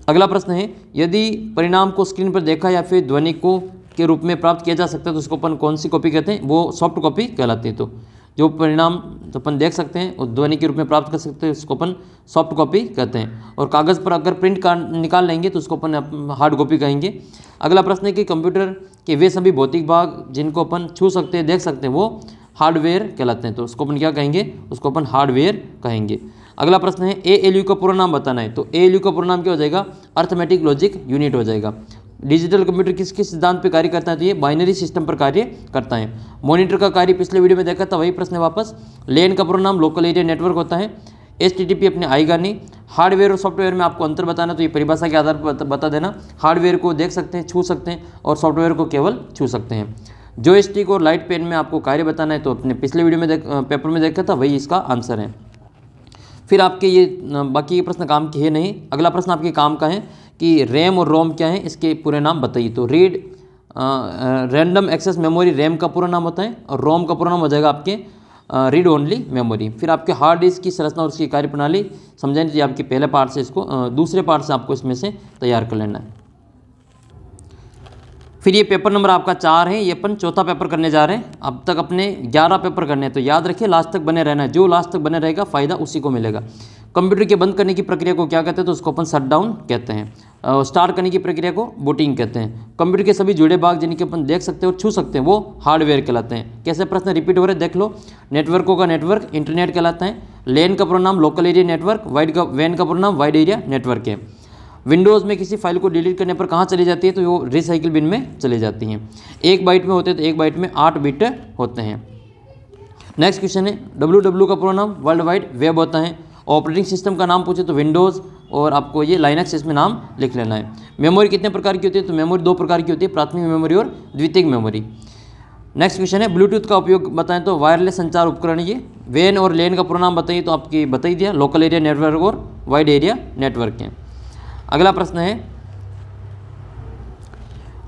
अगला प्रश्न है, यदि परिणाम को स्क्रीन पर देखा या फिर ध्वनि को के रूप में प्राप्त किया जा सकता है, तो उसको अपन कौन सी कॉपी कहते हैं? वो सॉफ्ट कॉपी कहलाती है। तो जो परिणाम तो अपन देख सकते हैं और ध्वनि के रूप में प्राप्त कर सकते हैं, उसको अपन सॉफ्ट कॉपी कहते हैं। और कागज़ पर अगर प्रिंट निकाल लेंगे तो उसको अपन हार्ड कॉपी कहेंगे। अगला प्रश्न है कि कंप्यूटर के वे सभी भौतिक भाग जिनको अपन छू सकते हैं, देख सकते हैं, वो हार्डवेयर कहलाते हैं। तो उसको अपन क्या कहेंगे? उसको अपन हार्डवेयर कहेंगे। अगला प्रश्न है, ALU का पूरा नाम बताना है। तो ALU का पूरा नाम क्या हो जाएगा? अर्थमेटिक लॉजिक यूनिट हो जाएगा। डिजिटल कंप्यूटर किस किस सिद्धांत पर कार्य करता है? तो ये बाइनरी सिस्टम पर कार्य करता है। मॉनिटर का कार्य पिछले वीडियो में देखा था, वही प्रश्न वापस। लेन का पूरा नाम लोकल एरिया नेटवर्क होता है। HTTP अपने आएगा नहीं। हार्डवेयर और सॉफ्टवेयर में आपको अंतर बताना, तो ये परिभाषा के आधार पर बता देना। हार्डवेयर को देख सकते हैं, छू सकते हैं, और सॉफ्टवेयर को केवल छू सकते हैं। जॉयस्टिक और लाइट पेन में आपको कार्य बताना है, तो अपने पिछले वीडियो में पेपर में देखा था, वही इसका आंसर है। फिर आपके ये बाकी ये प्रश्न काम के है नहीं। अगला प्रश्न आपके काम का है कि रैम और रोम क्या है, इसके पूरे नाम बताइए। तो रैंडम एक्सेस मेमोरी रैम का पूरा नाम होता है, और रोम का पूरा नाम हो जाएगा आपके रीड ओनली मेमोरी। फिर आपके हार्ड डिस्क की संरचना और उसकी कार्यप्रणाली समझानी चाहिए। आपके पहले पार्ट से इसको दूसरे पार्ट से आपको इसमें से तैयार कर लेना है। फिर ये पेपर नंबर आपका 4 है, ये अपन चौथा पेपर करने जा रहे हैं। अब तक अपने 11 पेपर करने हैं, तो याद रखिए लास्ट तक बने रहना है। जो लास्ट तक बने रहेगा फ़ायदा उसी को मिलेगा। कंप्यूटर के बंद करने की प्रक्रिया को क्या कहते हैं? तो उसको अपन शट डाउन कहते हैं। स्टार्ट करने की प्रक्रिया को बूटिंग कहते हैं। कंप्यूटर के सभी जुड़े भाग जिनके अपन देख सकते हैं और छू सकते हैं, वो हार्डवेयर कहलाते हैं। कैसे प्रश्न रिपीट हो रहे हैं देख लो। नेटवर्कों का नेटवर्क इंटरनेट कहलाता है। लेन का पूरा नाम लोकल एरिया नेटवर्क। वैन का पूरा नाम वाइड एरिया नेटवर्क है। विंडोज़ में किसी फाइल को डिलीट करने पर कहाँ चली जाती है? तो वो रिसाइकिल बिन में चली जाती हैं। 1 बाइट में होते हैं, तो 1 बाइट में 8 बिट होते हैं। नेक्स्ट क्वेश्चन है, WWW का पूरा नाम वर्ल्ड वाइड वेब होता है। ऑपरेटिंग सिस्टम का नाम पूछे तो विंडोज़, और आपको ये लाइनक्स इसमें नाम लिख लेना है। मेमोरी कितने प्रकार की होती है? तो मेमोरी 2 प्रकार की होती है, प्राथमिक मेमोरी और द्वितीयक मेमोरी। नेक्स्ट क्वेश्चन है, ब्लूटूथ का उपयोग बताएं। तो वायरलेस संचार उपकरण ये। वैन और लेन का पूरा नाम बताइए, तो आपकी बता ही दिया, लोकल एरिया नेटवर्क और वाइड एरिया नेटवर्क है। अगला प्रश्न है,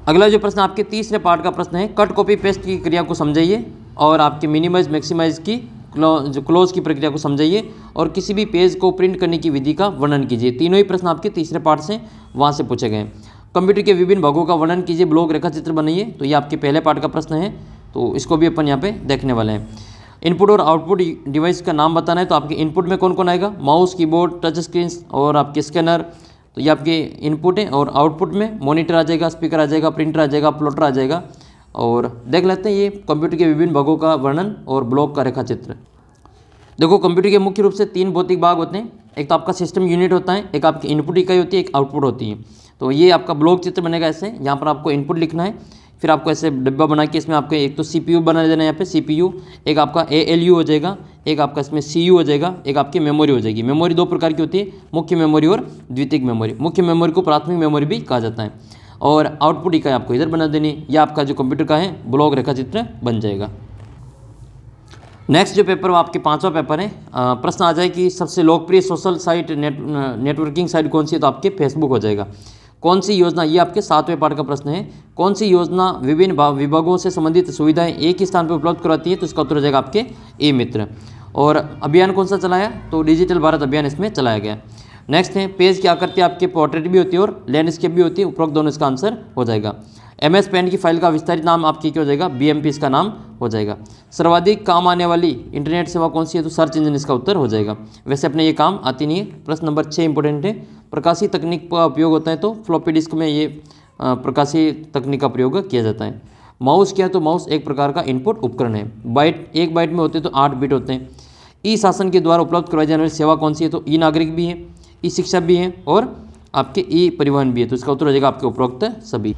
अगला जो प्रश्न आपके तीसरे पार्ट का प्रश्न है, कट कॉपी पेस्ट की क्रिया को समझाइए, और आपके मिनिमाइज मैक्सिमाइज की जो क्लोज की प्रक्रिया को समझाइए, और किसी भी पेज को प्रिंट करने की विधि का वर्णन कीजिए। तीनों ही प्रश्न आपके तीसरे पार्ट से वहाँ से पूछे गए। कंप्यूटर के विभिन्न भागों का वर्णन कीजिए, ब्लॉक रेखा चित्र बनाइए। तो ये आपके पहले पार्ट का प्रश्न है, तो इसको भी अपन यहाँ पे देखने वाले हैं। इनपुट और आउटपुट डिवाइस का नाम बताना है। तो आपके इनपुट में कौन कौन आएगा? माउस, कीबोर्ड, टच स्क्रीन और आपके स्कैनर। तो ये आपके इनपुट है। और आउटपुट में मॉनिटर आ जाएगा, स्पीकर आ जाएगा, प्रिंटर आ जाएगा, प्लॉटर आ जाएगा। और देख लेते हैं ये कंप्यूटर के विभिन्न भागों का वर्णन और ब्लॉक का रेखा चित्र। देखो, कंप्यूटर के मुख्य रूप से 3 भौतिक भाग होते हैं। एक तो आपका सिस्टम यूनिट होता है, एक आपकी इनपुट इकाई होती है, एक आउटपुट होती है। तो ये आपका ब्लॉक चित्र बनेगा ऐसे। यहाँ पर आपको इनपुट लिखना है, फिर आपको ऐसे डिब्बा बना के इसमें आपको एक तो CPU बना देना है यहाँ पे CPU, एक आपका ALU हो जाएगा, एक आपका इसमें CU हो जाएगा, एक आपकी मेमोरी हो जाएगी। मेमोरी दो प्रकार की होती है, मुख्य मेमोरी और द्वितीयक मेमोरी। मुख्य मेमोरी को प्राथमिक मेमोरी भी कहा जाता है। और आउटपुट इकाई आपको इधर बना देनी, या आपका जो कंप्यूटर का है ब्लॉक रेखा चित्र बन जाएगा। नेक्स्ट जो पेपर वो आपके 5वां पेपर है। प्रश्न आ जाए कि सबसे लोकप्रिय सोशल साइट नेटवर्किंग साइट कौन सी है, तो आपके फेसबुक हो जाएगा। कौन सी योजना, ये आपके 7वें पार्ट का प्रश्न है, कौन सी योजना विभिन्न विभागों से संबंधित सुविधाएं एक ही स्थान पर उपलब्ध कराती है, तो इसका उत्तर हो जाएगा आपके ई मित्र। और अभियान कौन सा चलाया, तो डिजिटल भारत अभियान इसमें चलाया गया। नेक्स्ट है पेज की आकृति आपके पोर्ट्रेट भी होती है और लैंडस्केप भी होती है, उपरोक्त दोनों इसका आंसर हो जाएगा। MS पेंट की फाइल का विस्तारित नाम आपकी क्या हो जाएगा, BMP इसका नाम हो जाएगा। सर्वाधिक काम आने वाली इंटरनेट सेवा कौन सी है, तो सर्च इंजन इसका उत्तर हो जाएगा। वैसे अपने ये काम आती नहीं है। प्रश्न नंबर 6 इंपॉर्टेंट है, प्रकाशीय तकनीक का उपयोग होता है, तो फ्लॉपी डिस्क में ये प्रकाशीय तकनीक का प्रयोग किया जाता है। माउस क्या है, तो माउस एक प्रकार का इनपुट उपकरण है। बाइट, एक बाइट में होते हैं तो 8 बिट होते हैं। ई शासन के द्वारा उपलब्ध करवाई जाने वाली सेवा कौन सी है, तो ई नागरिक भी है, ई शिक्षा भी है और आपके ई परिवहन भी है, तो इसका उत्तर हो जाएगा आपके उपरोक्त सभी।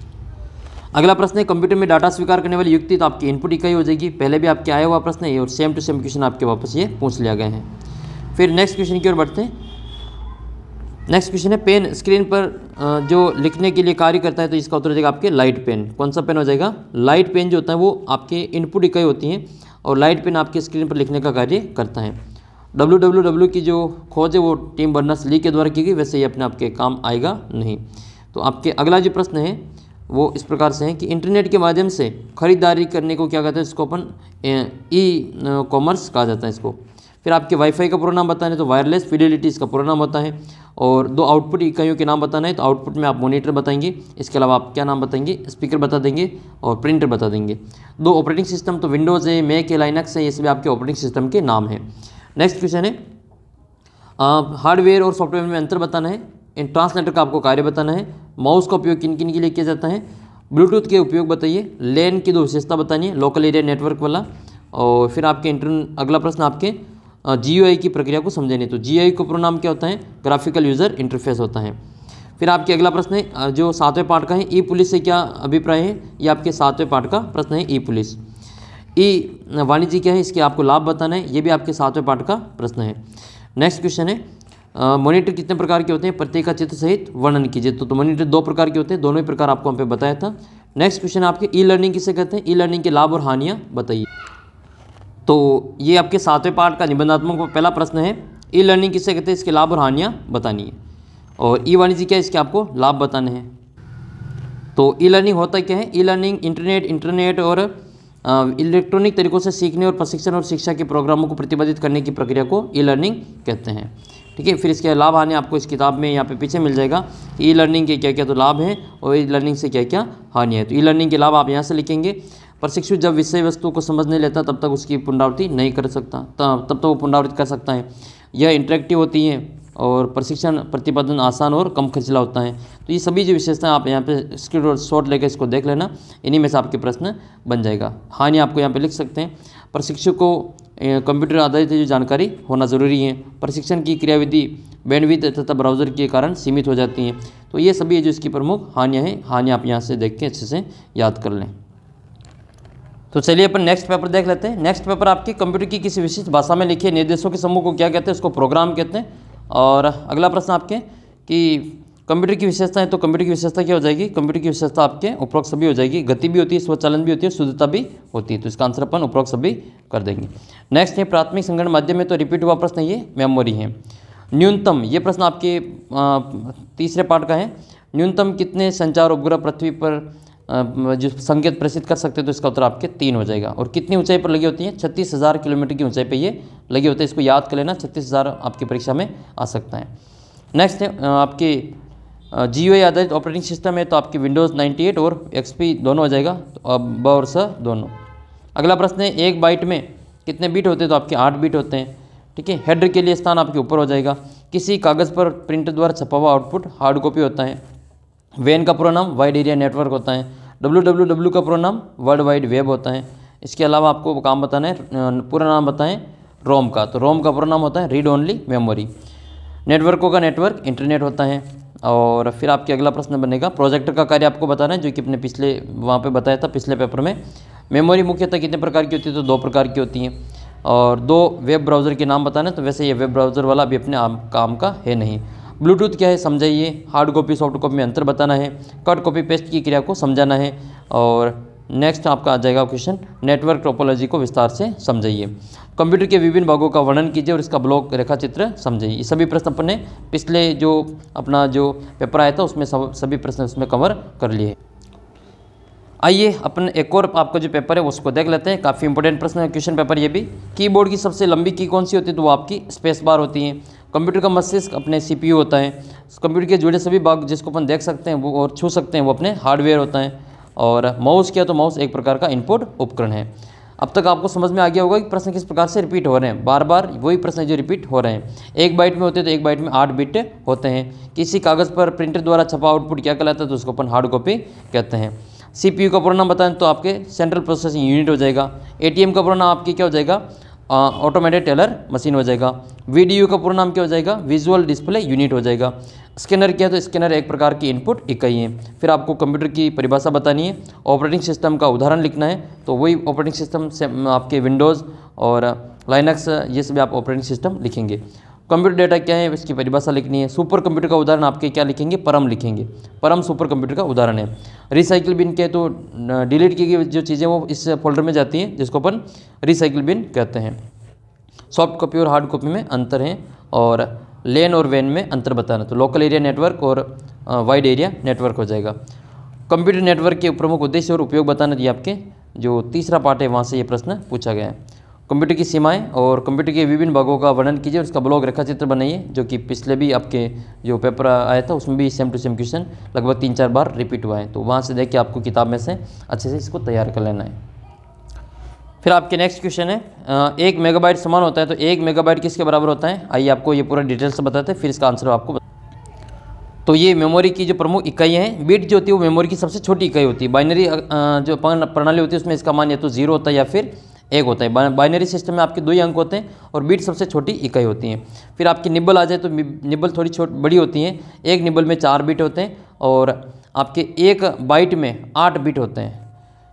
अगला प्रश्न है कंप्यूटर में डाटा स्वीकार करने वाली युक्ति, तो आपकी इनपुट इकाई हो जाएगी। पहले भी आपके आया हुआ प्रश्न है और सेम टू सेम क्वेश्चन आपके वापस ये पूछ लिया गए हैं। फिर नेक्स्ट क्वेश्चन की ओर बढ़ते हैं। नेक्स्ट क्वेश्चन है पेन स्क्रीन पर जो लिखने के लिए कार्य करता है, तो इसका उत्तर हो जाएगा आपके लाइट पेन। कौन सा पेन हो जाएगा, लाइट पेन जो होता है वो आपके इनपुट इकाई होती है और लाइट पेन आपके स्क्रीन पर लिखने का कार्य करता है। www की जो खोज है वो टीम बर्नर्स ली के द्वारा की गई, वैसे ये अपने आपके काम आएगा नहीं। तो आपके अगला जो प्रश्न है वो इस प्रकार से है कि इंटरनेट के माध्यम से खरीदारी करने को क्या कहते हैं, इसको अपन ई कॉमर्स कहा जाता है इसको। फिर आपके वाईफाई का पूरा नाम बताना है, तो वायरलेस फिडेलिटी इसका पूरा नाम होता है। और दो आउटपुट इकाइयों के नाम बताना है, तो आउटपुट में आप मॉनिटर बताएंगे, इसके अलावा आप क्या नाम बताएंगे, स्पीकर बता देंगे और प्रिंटर बता देंगे। दो ऑपरेटिंग सिस्टम, तो विंडोज़ है, मैक है, लाइनक्स है, ये सभी आपके ऑपरेटिंग सिस्टम के नाम हैं। नेक्स्ट क्वेश्चन है हार्डवेयर और सॉफ्टवेयर में अंतर बताना है। इन ट्रांसलेटर का आपको कार्य बताना है। माउस का उपयोग किन किन के लिए किया जाता है, ब्लूटूथ के उपयोग बताइए, लैन की दो विशेषता बतानी है, लोकल एरिया नेटवर्क वाला। और फिर आपके अगला प्रश्न आपके GUI की प्रक्रिया को समझेंगे, तो GUI को पूरा नाम क्या होता है, ग्राफिकल यूज़र इंटरफेस होता है। फिर आपके अगला प्रश्न है जो 7वें पार्ट का है, ई पुलिस से क्या अभिप्राय है, ये आपके 7वें पार्ट का प्रश्न है। ई पुलिस, ई वाणिज्य क्या है, इसके आपको लाभ बताना है, ये भी आपके 7वें पार्ट का प्रश्न है। नेक्स्ट क्वेश्चन है मॉनिटर कितने प्रकार के होते हैं, प्रत्येक का चित्र सहित वर्णन कीजिए। तो मॉनिटर 2 प्रकार के होते हैं, दोनों ही प्रकार आपको हम पे बताया था। नेक्स्ट क्वेश्चन आपके ई लर्निंग किसे कहते हैं, ई लर्निंग के लाभ और हानियाँ बताइए। तो ये आपके 7वें पार्ट का निबंधात्मक पहला प्रश्न है, ई लर्निंग किसे कहते हैं, इसके लाभ और हानियाँ बतानी है। और ई वाणिज्य क्या है, इसके आपको लाभ बताने हैं। तो ई लर्निंग होता क्या है, ई लर्निंग इंटरनेट और इलेक्ट्रॉनिक तरीकों से सीखने और प्रशिक्षण और शिक्षा के प्रोग्रामों को प्रतिपादित करने की प्रक्रिया को ई लर्निंग कहते हैं। ठीक है, फिर इसके लाभ हानि आपको इस किताब में यहाँ पे पीछे मिल जाएगा। ई लर्निंग के क्या क्या तो लाभ हैं और ई लर्निंग से क्या क्या हानि है। तो ई लर्निंग के लाभ आप यहाँ से लिखेंगे, प्रशिक्षु जब विषय वस्तु को समझ नहीं लेता तब तक उसकी पुनरावृत्ति नहीं कर सकता, तब तक वो पुनरावृत्ति कर सकता है। यह इंटरेक्टिव होती है और प्रशिक्षण प्रतिपादन आसान और कम खर्चीला होता है। तो ये सभी जो विशेषताएं आप यहाँ पे स्क्रीन शॉट लेकर इसको देख लेना, इन्हीं में से आपके प्रश्न बन जाएगा। हानि आपको यहाँ पे लिख सकते हैं, प्रशिक्षु को कंप्यूटर आधारित जो जानकारी होना ज़रूरी है, प्रशिक्षण की क्रियाविधि बैंडविड्थ तथा ब्राउज़र के कारण सीमित हो जाती हैं। तो ये सभी जो इसकी प्रमुख हानियाँ हैं, हानियाँ आप यहाँ से देख के अच्छे से याद कर लें। तो चलिए अपन नेक्स्ट पेपर देख लेते हैं। नेक्स्ट पेपर आपके कंप्यूटर की किसी विशिष्ट भाषा में लिखे निर्देशों के समूह को क्या कहते हैं, उसको प्रोग्राम कहते हैं। और अगला प्रश्न आपके कि कंप्यूटर की विशेषता है, तो कंप्यूटर की विशेषता क्या हो जाएगी, कंप्यूटर की विशेषता आपके उपरोक्त सभी हो जाएगी, गति भी होती है, स्वचालन भी होती है, शुद्धता भी होती है। तो इसका आंसर अपन उपरोक्त सभी कर देंगे। नेक्स्ट है प्राथमिक संगणन माध्यम में, तो रिपीट हुआ प्रश्न ये मेमोरी है। न्यूनतम, ये प्रश्न आपके 3रे पार्ट का है। न्यूनतम कितने संचार उपग्रह पृथ्वी पर जो संकेत प्रेषित कर सकते हैं, तो इसका उत्तर आपके 3 हो जाएगा। और कितनी ऊंचाई पर लगी होती है, 36,000 किलोमीटर की ऊंचाई पर ये लगे होते हैं। इसको याद कर लेना, 36,000 आपकी परीक्षा में आ सकता है। नेक्स्ट है आपके GUI आधारित ऑपरेटिंग सिस्टम है, तो आपकी विंडोज़ 98 और XP दोनों हो जाएगा, तो ब और स दोनों। अगला प्रश्न है 1 बाइट में कितने बीट होते हैं, तो आपके 8 बीट होते हैं। ठीक है, हेडर के लिए स्थान आपके ऊपर हो जाएगा। किसी कागज़ पर प्रिंटर द्वारा छपा हुआ आउटपुट हार्ड कॉपी होता है। वैन का पूरा नाम वाइड एरिया नेटवर्क होता है। www का पूरा नाम वर्ल्ड वाइड वेब होता है। इसके अलावा आपको काम बताना है, पूरा नाम बताएं रोम का, तो रोम का पूरा नाम होता है रीड ओनली मेमोरी। नेटवर्कों का नेटवर्क इंटरनेट होता है। और फिर आपके अगला प्रश्न बनेगा प्रोजेक्टर का कार्य आपको बताना है, जो कि अपने पिछले वहाँ पे बताया था पिछले पेपर में। मेमोरी मुख्यतः कितने प्रकार की होती है, तो 2 प्रकार की होती हैं। और 2 वेब ब्राउज़र के नाम बताना है, तो वैसे ये वेब ब्राउज़र वाला अभी अपने काम का है नहीं। ब्लूटूथ क्या है समझाइए, हार्ड कॉपी सॉफ्ट कॉपी में अंतर बताना है, कट कॉपी पेस्ट की क्रिया को समझाना है। और नेक्स्ट आपका आ जाएगा क्वेश्चन नेटवर्क टोपोलॉजी को विस्तार से समझाइए। कंप्यूटर के विभिन्न भागों का वर्णन कीजिए और इसका ब्लॉक रेखाचित्र समझाइए। ये सभी प्रश्न अपने पिछले जो अपना जो पेपर आया था उसमें सभी प्रश्न उसमें कवर कर लिए। आइए अपन एक और आपका जो पेपर है उसको देख लेते हैं। काफ़ी इंपॉर्टेंट प्रश्न है क्वेश्चन पेपर ये भी। कीबोर्ड की सबसे लंबी की कौन सी होती है, तो वो आपकी स्पेस बार होती है। कंप्यूटर का मस्तिष्क अपने CPU होता है। कंप्यूटर के जुड़े सभी भाग जिसको अपन देख सकते हैं वो और छू सकते हैं वो अपने हार्डवेयर होता है। और माउस क्या, तो माउस एक प्रकार का इनपुट उपकरण है। अब तक आपको समझ में आ गया होगा कि प्रश्न किस प्रकार से रिपीट हो रहे हैं, बार बार वही प्रश्न जो रिपीट हो रहे हैं। 1 बाइट में होते हैं तो 1 बाइट में 8 बिट होते हैं। किसी कागज़ पर प्रिंटर द्वारा छपा आउटपुट क्या कहलाता है, तो उसको अपन हार्ड कॉपी कहते हैं। CPU का पूरा नाम बताएं तो आपके सेंट्रल प्रोसेसिंग यूनिट हो जाएगा। ATM का पूरा नाम आपकी क्या हो जाएगा, ऑटोमेटेड टेलर मशीन हो जाएगा। VDU का पूरा नाम क्या हो जाएगा, विजुअल डिस्प्ले यूनिट हो जाएगा। स्कैनर क्या है, तो स्कैनर एक प्रकार की इनपुट इकाई है। फिर आपको कंप्यूटर की परिभाषा बतानी है। ऑपरेटिंग सिस्टम का उदाहरण लिखना है, तो वही ऑपरेटिंग सिस्टम से आपके विंडोज़ और लाइनक्स ये सभी आप ऑपरेटिंग सिस्टम लिखेंगे। कंप्यूटर डेटा क्या है इसकी परिभाषा लिखनी है। सुपर कंप्यूटर का उदाहरण आपके क्या लिखेंगे, परम लिखेंगे। परम सुपर कंप्यूटर का उदाहरण है। रिसाइकिल बिन क्या है, तो डिलीट की गई जो चीज़ें वो इस फोल्डर में जाती हैं जिसको अपन रिसाइकिल बिन कहते हैं। सॉफ्ट कॉपी और हार्ड कॉपी में अंतर है। और लेन और वैन में अंतर बताना, तो लोकल एरिया नेटवर्क और वाइड एरिया नेटवर्क हो जाएगा। कंप्यूटर नेटवर्क के प्रमुख उद्देश्य और उपयोग बताना, ये आपके जो तीसरा पार्ट है वहाँ से ये प्रश्न पूछा गया है। कंप्यूटर की सीमाएं और कंप्यूटर के विभिन्न भागों का वर्णन कीजिए और उसका ब्लॉक रेखाचित्र बनाइए, जो कि पिछले भी आपके जो पेपर आया था उसमें भी सेम टू सेम क्वेश्चन लगभग 3-4 बार रिपीट हुआ है। तो वहाँ से देख के आपको किताब में से अच्छे से इसको तैयार कर लेना है। फिर आपके नेक्स्ट क्वेश्चन है 1 मेगाबाइट समान होता है, तो 1 मेगाबाइट किसके बराबर होता है, आइए आपको ये पूरा डिटेल से बताते हैं, फिर इसका आंसर आपको तो ये मेमोरी की जो प्रमुख इकाइयाँ हैं, बिट जो होती है वो मेमोरी की सबसे छोटी इकाई होती है। बाइनरी जो प्रणाली होती है उसमें इसका मान या तो 0 होता है या फिर 1 होता है। बाइनरी सिस्टम में आपके 2 ही अंक होते हैं और बिट सबसे छोटी इकाई होती है। फिर आपकी निब्बल आ जाए तो निब्बल थोड़ी बड़ी होती हैं। एक निब्बल में 4 बिट होते हैं और आपके 1 बाइट में 8 बिट होते हैं।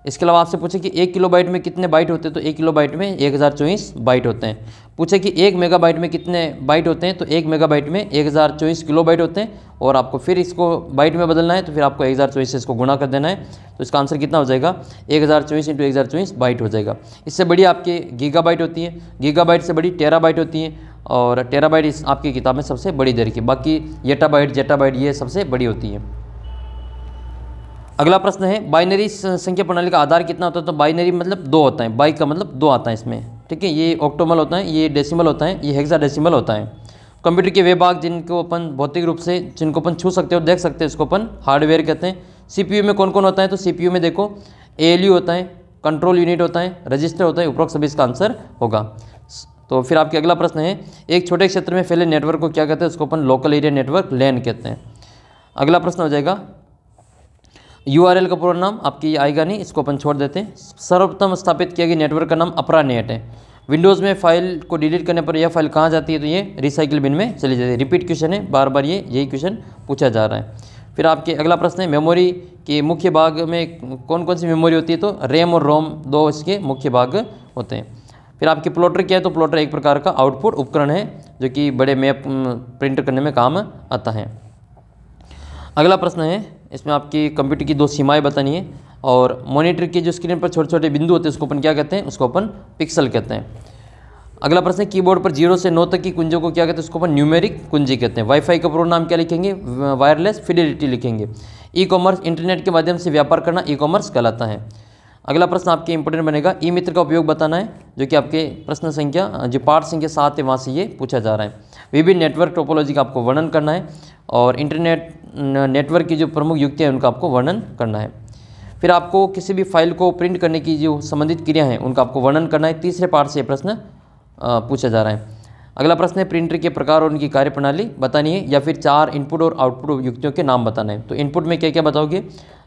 इसके अलावा आपसे पूछे कि 1 किलोबाइट में कितने बाइट होते हैं, तो 1 किलोबाइट में 1024 बाइट होते हैं। पूछे कि 1 मेगाबाइट में कितने बाइट होते हैं, तो 1 मेगाबाइट में 1024 किलोबाइट होते हैं। और आपको फिर इसको बाइट में बदलना है तो फिर आपको 1024 से इसको गुणा कर देना है, तो इसका आंसर कितना हो जाएगा, 1024 × 1024 बाइट हो जाएगा। इससे बड़ी आपके गीगाबाइट होती है, गीगाबाइट से बड़ी टेराबाइट होती है और टेराबाइट इस आपकी किताब में सबसे बड़ी दर की, बाकी येटाबाइट जेटाबाइट ये सबसे बड़ी होती है। अगला प्रश्न है बाइनरी संख्या प्रणाली का आधार कितना होता है, तो बाइनरी मतलब 2 होता है, बाई का मतलब 2 आता है इसमें, ठीक है। ये ऑक्टोमल होता है, ये डेसिमल होता है, ये हेक्साडेसिमल होता है। कंप्यूटर के वे भाग जिनको अपन भौतिक रूप से जिनको अपन छू सकते हैं और देख सकते हैं उसको अपन हार्डवेयर कहते हैं। CPU में कौन कौन होता है, तो CPU में देखो ALU होता है, कंट्रोल यूनिट होता है, रजिस्टर होता है, उपरोक्त सभी इसका आंसर होगा। तो फिर आपके अगला प्रश्न है एक छोटे क्षेत्र में फैले नेटवर्क को क्या कहते हैं, उसको अपन लोकल एरिया नेटवर्क LAN कहते हैं। अगला प्रश्न हो जाएगा URL का पूरा नाम आपकी आएगा नहीं, इसको अपन छोड़ देते हैं। सर्वप्रथम स्थापित किया गया नेटवर्क का नाम अपरानेट है। विंडोज़ में फाइल को डिलीट करने पर यह फाइल कहाँ जाती है, तो ये रिसाइकिल बिन में चली जाती है। रिपीट क्वेश्चन है, बार बार यही क्वेश्चन पूछा जा रहा है। फिर आपके अगला प्रश्न है मेमोरी के मुख्य भाग में कौन कौन सी मेमोरी होती है, तो रैम और रोम 2 इसके मुख्य भाग होते हैं। फिर आपके प्लॉटर क्या है, तो प्लॉटर एक प्रकार का आउटपुट उपकरण है जो कि बड़े मैप प्रिंट करने में काम आता है। अगला प्रश्न है इसमें आपकी कंप्यूटर की 2 सीमाएं बतानी है और मॉनिटर की जो स्क्रीन पर छोटे छोटे बिंदु होते हैं उसको अपन क्या कहते हैं, उसको अपन पिक्सल कहते हैं। अगला प्रश्न है कीबोर्ड पर 0 से 9 तक की कुंजों को क्या कहते हैं, उसको अपन न्यूमेरिक कुंजी कहते हैं। वाईफाई का पूरा नाम क्या लिखेंगे, वायरलेस फिडेलिटी लिखेंगे। ई-कॉमर्स इंटरनेट के माध्यम से व्यापार करना ई-कॉमर्स कहलाता है। अगला प्रश्न आपके इंपोर्टेंट बनेगा ई मित्र का उपयोग बताना है, जो कि आपके प्रश्न संख्या जो पाठ संख्या 7 है वहाँ से ये पूछा जा रहा है। विभिन्न नेटवर्क टोपोलॉजी का आपको वर्णन करना है और इंटरनेट नेटवर्क की जो प्रमुख युक्तियाँ हैं उनका आपको वर्णन करना है। फिर आपको किसी भी फाइल को प्रिंट करने की जो संबंधित क्रिया हैं उनका आपको वर्णन करना है। तीसरे पार्ट से प्रश्न पूछा जा रहा है। अगला प्रश्न है प्रिंटर के प्रकार और उनकी कार्यप्रणाली बतानी है या फिर 4 इनपुट और आउटपुट युक्तियों के नाम बताना है। तो इनपुट में क्या क्या बताओगे,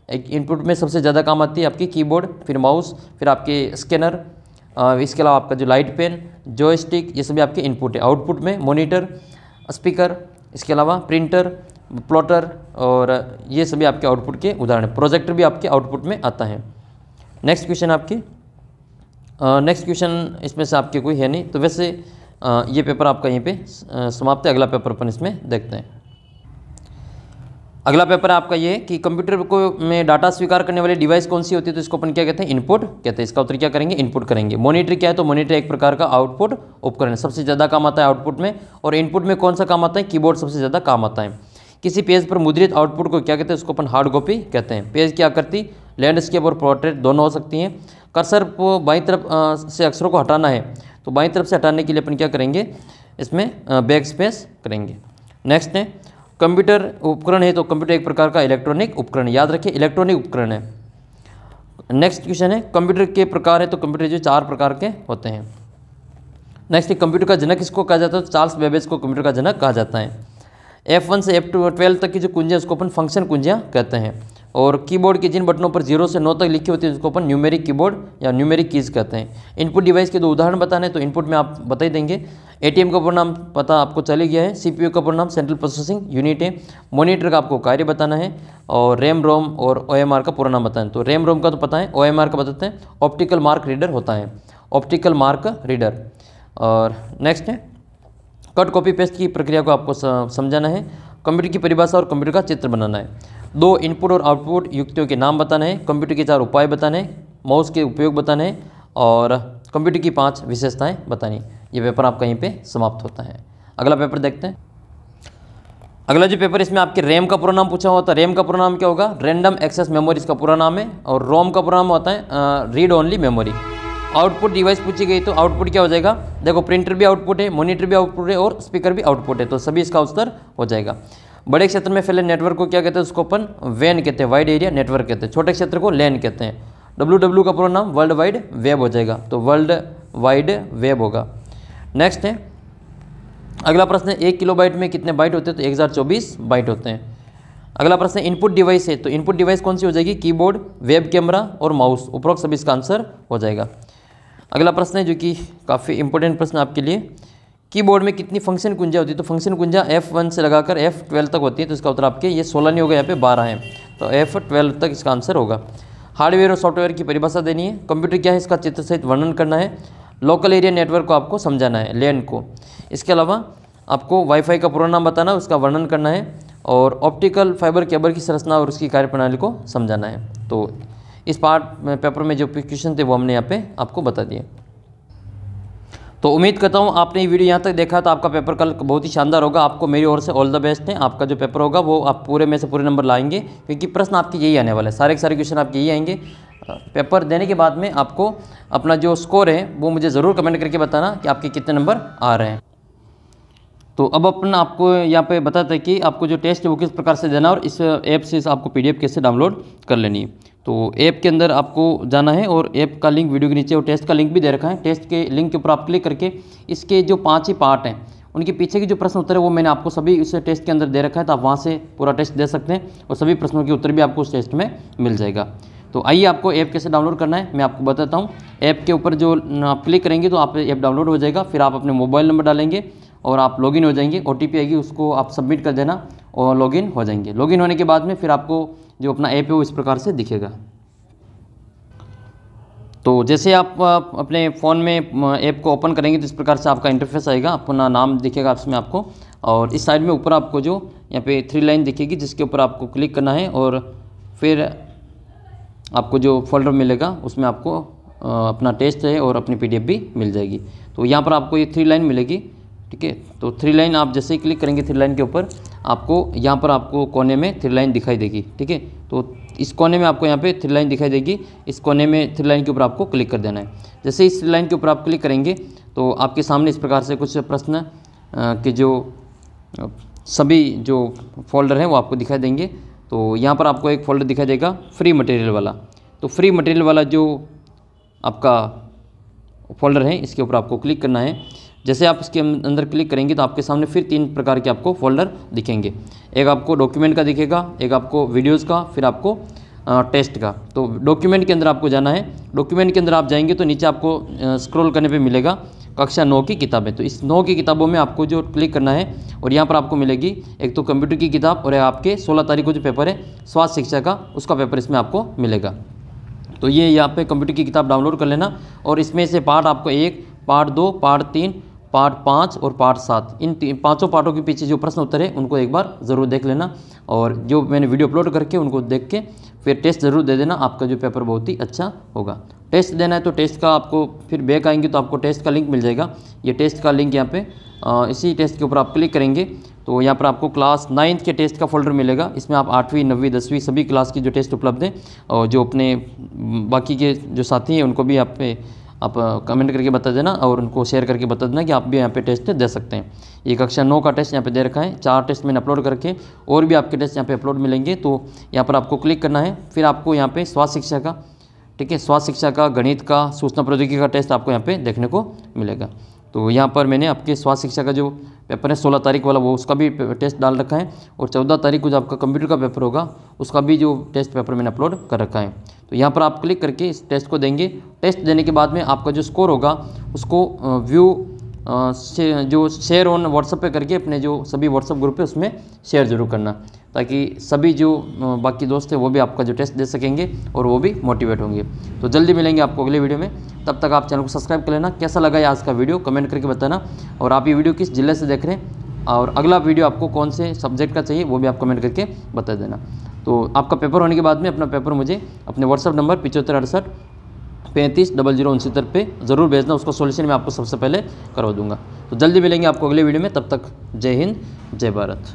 एक इनपुट में सबसे ज़्यादा काम आती है आपकी कीबोर्ड, फिर माउस, फिर आपके स्कैनर, इसके अलावा आपका जो लाइट पेन, जॉयस्टिक, ये सभी आपके इनपुट है। आउटपुट में मॉनिटर, स्पीकर, इसके अलावा प्रिंटर, प्लॉटर, और ये सभी आपके आउटपुट के उदाहरण हैं। प्रोजेक्टर भी आपके आउटपुट में आता है। नेक्स्ट क्वेश्चन आपकी, नेक्स्ट क्वेश्चन इसमें से आपके कोई है नहीं, तो वैसे ये पेपर आपका यहीं पे समाप्त है। अगला पेपर अपन इसमें देखते हैं। अगला पेपर है आपका ये कि कंप्यूटर को में डाटा स्वीकार करने वाली डिवाइस कौन सी होती है, तो इसको अपन क्या कहते हैं, इनपुट कहते हैं। इसका उत्तर क्या करेंगे, इनपुट करेंगे। मॉनिटर क्या है, तो मॉनिटर एक प्रकार का आउटपुट उपकरण है, सबसे ज़्यादा काम आता है आउटपुट में। और इनपुट में कौन सा काम आता है, कीबोर्ड सबसे ज़्यादा काम आता है। किसी पेज पर मुद्रित आउटपुट को क्या कहते हैं, उसको अपन हार्ड कॉपी कहते हैं। पेज की आकृति लैंडस्केप और पोर्ट्रेट दोनों हो सकती हैं। कर्सर को बाईं तरफ से अक्षरों को हटाना है, तो बाईं तरफ से हटाने के लिए अपन क्या करेंगे, इसमें बैक स्पेस करेंगे। नेक्स्ट है कंप्यूटर उपकरण है, तो कंप्यूटर एक प्रकार का इलेक्ट्रॉनिक उपकरण, याद रखिए इलेक्ट्रॉनिक उपकरण है। नेक्स्ट क्वेश्चन है कंप्यूटर के प्रकार है, तो कंप्यूटर जो 4 प्रकार के होते हैं। नेक्स्ट है कंप्यूटर का जनक किसको कहा जाता है, तो चार्ल्स बेबेज को कंप्यूटर का जनक कहा जाता है। F1 से F12 तक की जो कुंजियाँ उसको अपन फंक्शन कुंजियाँ कहते हैं। और कीबोर्ड के जिन बटनों पर 0 से 9 तक लिखी होती है उसको अपन न्यूमेरिक कीबोर्ड या न्यूमेरिक कीज कहते हैं। इनपुट डिवाइस के 2 उदाहरण बताने, तो इनपुट में आप बता ही देंगे। ATM का पूरा नाम पता आपको चले गया है। CPU का पूरा नाम सेंट्रल प्रोसेसिंग यूनिट है। मॉनिटर का आपको कार्य बताना है। और रैम रोम और OMR का पूरा नाम बताना है। तो रैम रोम का तो पता है, OMR का बताते हैं, ऑप्टिकल मार्क रीडर होता है, ऑप्टिकल मार्क रीडर। और नेक्स्ट है कट कॉपी पेस्ट की प्रक्रिया को आपको समझाना है। कंप्यूटर की परिभाषा और कंप्यूटर का चित्र बनाना है। 2 इनपुट और आउटपुट युक्तियों के नाम बताने हैं। कंप्यूटर के 4 उपाय बताने हैं। माउस के उपयोग बताने हैं। और कंप्यूटर की 5 विशेषताएं बतानी। ये पेपर आपका यहीं पे समाप्त होता है। अगला पेपर देखते हैं। अगला जो पेपर इसमें आपके रैम का पूरा नाम पूछा हुआ था। रैम का पूरा नाम क्या होगा, रैंडम एक्सेस मेमोरी इसका पूरा नाम है। और रोम का पूरा नाम होता है read only memory. Output device पूछी गई, तो आउटपुट क्या हो जाएगा, देखो प्रिंटर भी आउटपुट है, मॉनिटर भी आउटपुट है और स्पीकर भी आउटपुट है, तो सभी इसका उत्तर हो जाएगा। बड़े क्षेत्र में फैले नेटवर्क को क्या कहते हैं, उसको अपन वैन कहते हैं, वाइड एरिया नेटवर्क कहते हैं। छोटे क्षेत्र को लैन कहते हैं। WW का पूरा नाम वर्ल्ड वाइड वेब हो जाएगा, तो वर्ल्ड वाइड वेब होगा। नेक्स्ट है अगला प्रश्न है 1 किलोबाइट में कितने बाइट होते हैं, तो 1024 बाइट होते हैं। अगला प्रश्न है इनपुट डिवाइस है, तो इनपुट डिवाइस कौन सी हो जाएगी, कीबोर्ड, वेब कैमरा और माउस। उपरोक्त सभी इसका आंसर हो जाएगा। अगला प्रश्न है जो कि काफ़ी इंपॉर्टेंट प्रश्न आपके लिए, कीबोर्ड में कितनी फंक्शन कुंजा होती है, तो फंक्शन कुंजा F1 से लगाकर F12 तक होती है, तो इसका उत्तर आपके ये 16 नहीं होगा, यहाँ पे 12 है, तो F12 तक इसका आंसर होगा। हार्डवेयर और सॉफ्टवेयर की परिभाषा देनी है। कंप्यूटर क्या है इसका चित्र सहित वर्णन करना है। लोकल एरिया नेटवर्क को आपको समझाना है, लैन को। इसके अलावा आपको वाईफाई का पूरा नाम बताना है, उसका वर्णन करना है। और ऑप्टिकल फाइबर केबल की संरचना और उसकी कार्यप्रणाली को समझाना है। तो इस पार्ट पेपर में जो क्वेश्चन थे वो हमने यहाँ पे आपको बता दिए। तो उम्मीद करता हूँ आपने ये वीडियो यहाँ तक देखा, तो आपका पेपर कल बहुत ही शानदार होगा। आपको मेरी ओर से ऑल द बेस्ट है। आपका जो पेपर होगा वो आप पूरे में से पूरे नंबर लाएंगे, क्योंकि प्रश्न आपके यही आने वाले हैं, सारे के सारे क्वेश्चन आपके यही आएंगे। पेपर देने के बाद में आपको अपना जो स्कोर है वो मुझे ज़रूर कमेंट करके बताना कि आपके कितने नंबर आ रहे हैं। तो अब अपन आपको यहाँ पे बताते हैं कि आपको जो टेस्ट है वो किस प्रकार से देना, और इस ऐप से आपको PDF कैसे डाउनलोड कर लेनी है। तो ऐप के अंदर आपको जाना है, और ऐप का लिंक वीडियो के नीचे और टेस्ट का लिंक भी दे रखा है। टेस्ट के लिंक के ऊपर आप क्लिक करके इसके जो 5 ही पार्ट हैं उनके पीछे की जो प्रश्न उत्तर है वो मैंने आपको सभी इस टेस्ट के अंदर दे रखा है, तो आप वहाँ से पूरा टेस्ट दे सकते हैं और सभी प्रश्नों के उत्तर भी आपको उस टेस्ट में मिल जाएगा। तो आइए आपको ऐप कैसे डाउनलोड करना है मैं आपको बताता हूँ। ऐप के ऊपर जो आप क्लिक करेंगे तो आप ऐप डाउनलोड हो जाएगा। फिर आप अपने मोबाइल नंबर डालेंगे और आप लॉगिन हो जाएंगे। OTP आएगी, उसको आप सबमिट कर देना और लॉगिन हो जाएंगे। लॉगिन होने के बाद में फिर आपको जो अपना ऐप है वो इस प्रकार से दिखेगा। तो जैसे आप अपने फ़ोन में ऐप को ओपन करेंगे तो इस प्रकार से आपका इंटरफेस आएगा, अपना नाम दिखेगा इसमें आपको। और इस साइड में ऊपर आपको जो यहाँ पे 3 लाइन दिखेगी जिसके ऊपर आपको क्लिक करना है, और फिर आपको जो फोल्डर मिलेगा उसमें आपको अपना टेस्ट है और अपनी PDF भी मिल जाएगी। तो यहाँ पर आपको ये 3 लाइन मिलेगी, ठीक है। तो 3 लाइन आप जैसे ही क्लिक करेंगे 3 लाइन के ऊपर आपको यहाँ पर आपको कोने में 3 लाइन दिखाई देगी, ठीक है। तो इस कोने में आपको यहाँ पे 3 लाइन दिखाई देगी, इस कोने में 3 लाइन के ऊपर आपको क्लिक कर देना है। जैसे इस 3 लाइन के ऊपर आप क्लिक करेंगे तो आपके सामने इस प्रकार से कुछ प्रश्न के जो सभी जो फोल्डर हैं वो आपको दिखाई देंगे। तो यहाँ पर आपको एक फ़ोल्डर दिखाई देगा फ्री मटेरियल वाला। तो फ्री मटेरियल वाला जो आपका फ़ोल्डर है इसके ऊपर आपको क्लिक करना है। जैसे आप इसके अंदर क्लिक करेंगे तो आपके सामने फिर 3 प्रकार के आपको फ़ोल्डर दिखेंगे। एक आपको डॉक्यूमेंट का दिखेगा, एक आपको वीडियोज़ का, फिर आपको टेस्ट का। तो डॉक्यूमेंट के अंदर आपको जाना है। डॉक्यूमेंट के अंदर आप जाएंगे तो नीचे आपको स्क्रॉल करने पे मिलेगा कक्षा 9 की किताबें। तो इस 9 की किताबों में आपको जो क्लिक करना है और यहाँ पर आपको मिलेगी एक तो कंप्यूटर की किताब और आपके 16 तारीख को जो पेपर है स्वास्थ्य शिक्षा का, उसका पेपर इसमें आपको मिलेगा। तो ये यहाँ पे कंप्यूटर की किताब डाउनलोड कर लेना और इसमें से पार्ट आपको 1, पार्ट 2, पार्ट 3, पार्ट 5 और पार्ट 7, इन पाँचों पार्टों के पीछे जो प्रश्न उत्तर है उनको एक बार ज़रूर देख लेना और जो मैंने वीडियो अपलोड करके उनको देख के फिर टेस्ट ज़रूर दे देना। आपका जो पेपर बहुत ही अच्छा होगा। टेस्ट देना है तो टेस्ट का आपको फिर बैक आएंगे तो आपको टेस्ट का लिंक मिल जाएगा। ये टेस्ट का लिंक यहाँ पे इसी टेस्ट के ऊपर आप क्लिक करेंगे तो यहाँ पर आपको क्लास 9 के टेस्ट का फोल्डर मिलेगा। इसमें आप 8वीं 9वीं 10वीं सभी क्लास की जो टेस्ट उपलब्ध हैं और जो अपने बाकी के जो साथी हैं उनको भी आप कमेंट करके बता देना और उनको शेयर करके बता देना कि आप भी यहाँ पे टेस्ट दे सकते हैं। ये कक्षा 9 का टेस्ट यहाँ पे दे रखा है, 4 टेस्ट मैंने अपलोड करके और भी आपके टेस्ट यहाँ पे अपलोड मिलेंगे। तो यहाँ पर आपको क्लिक करना है, फिर आपको यहाँ पे स्वास्थ्य शिक्षा का, ठीक है, स्वास्थ्य शिक्षा का, गणित का, सूचना प्रौद्योगिकी का टेस्ट आपको यहाँ पे देखने को मिलेगा। तो यहाँ पर मैंने आपके स्वास्थ्य शिक्षा का जो पेपर है 16 तारीख वाला वो उसका भी टेस्ट डाल रखा है और 14 तारीख को जो आपका कंप्यूटर का पेपर होगा उसका भी जो टेस्ट पेपर मैंने अपलोड कर रखा है। तो यहाँ पर आप क्लिक करके इस टेस्ट को देंगे। टेस्ट देने के बाद में आपका जो स्कोर होगा उसको व्यू जो शेयर ऑन व्हाट्सएप पे करके अपने जो सभी व्हाट्सएप ग्रुप है उसमें शेयर जरूर करना, ताकि सभी जो बाकी दोस्त हैं वो भी आपका जो टेस्ट दे सकेंगे और वो भी मोटिवेट होंगे। तो जल्दी मिलेंगे आपको अगले वीडियो में, तब तक आप चैनल को सब्सक्राइब कर लेना। कैसा लगा ये आज का वीडियो कमेंट करके बताना और आप ये वीडियो किस जिले से देख रहे हैं और अगला वीडियो आपको कौन से सब्जेक्ट का चाहिए वो भी आप कमेंट करके बता देना। तो आपका पेपर होने के बाद में अपना पेपर मुझे अपने व्हाट्सएप नंबर 7568 35 0069 पे ज़रूर भेजना, उसका सॉल्यूशन मैं आपको सबसे पहले करवा दूंगा। तो जल्दी मिलेंगे आपको अगले वीडियो में, तब तक जय हिंद जय भारत।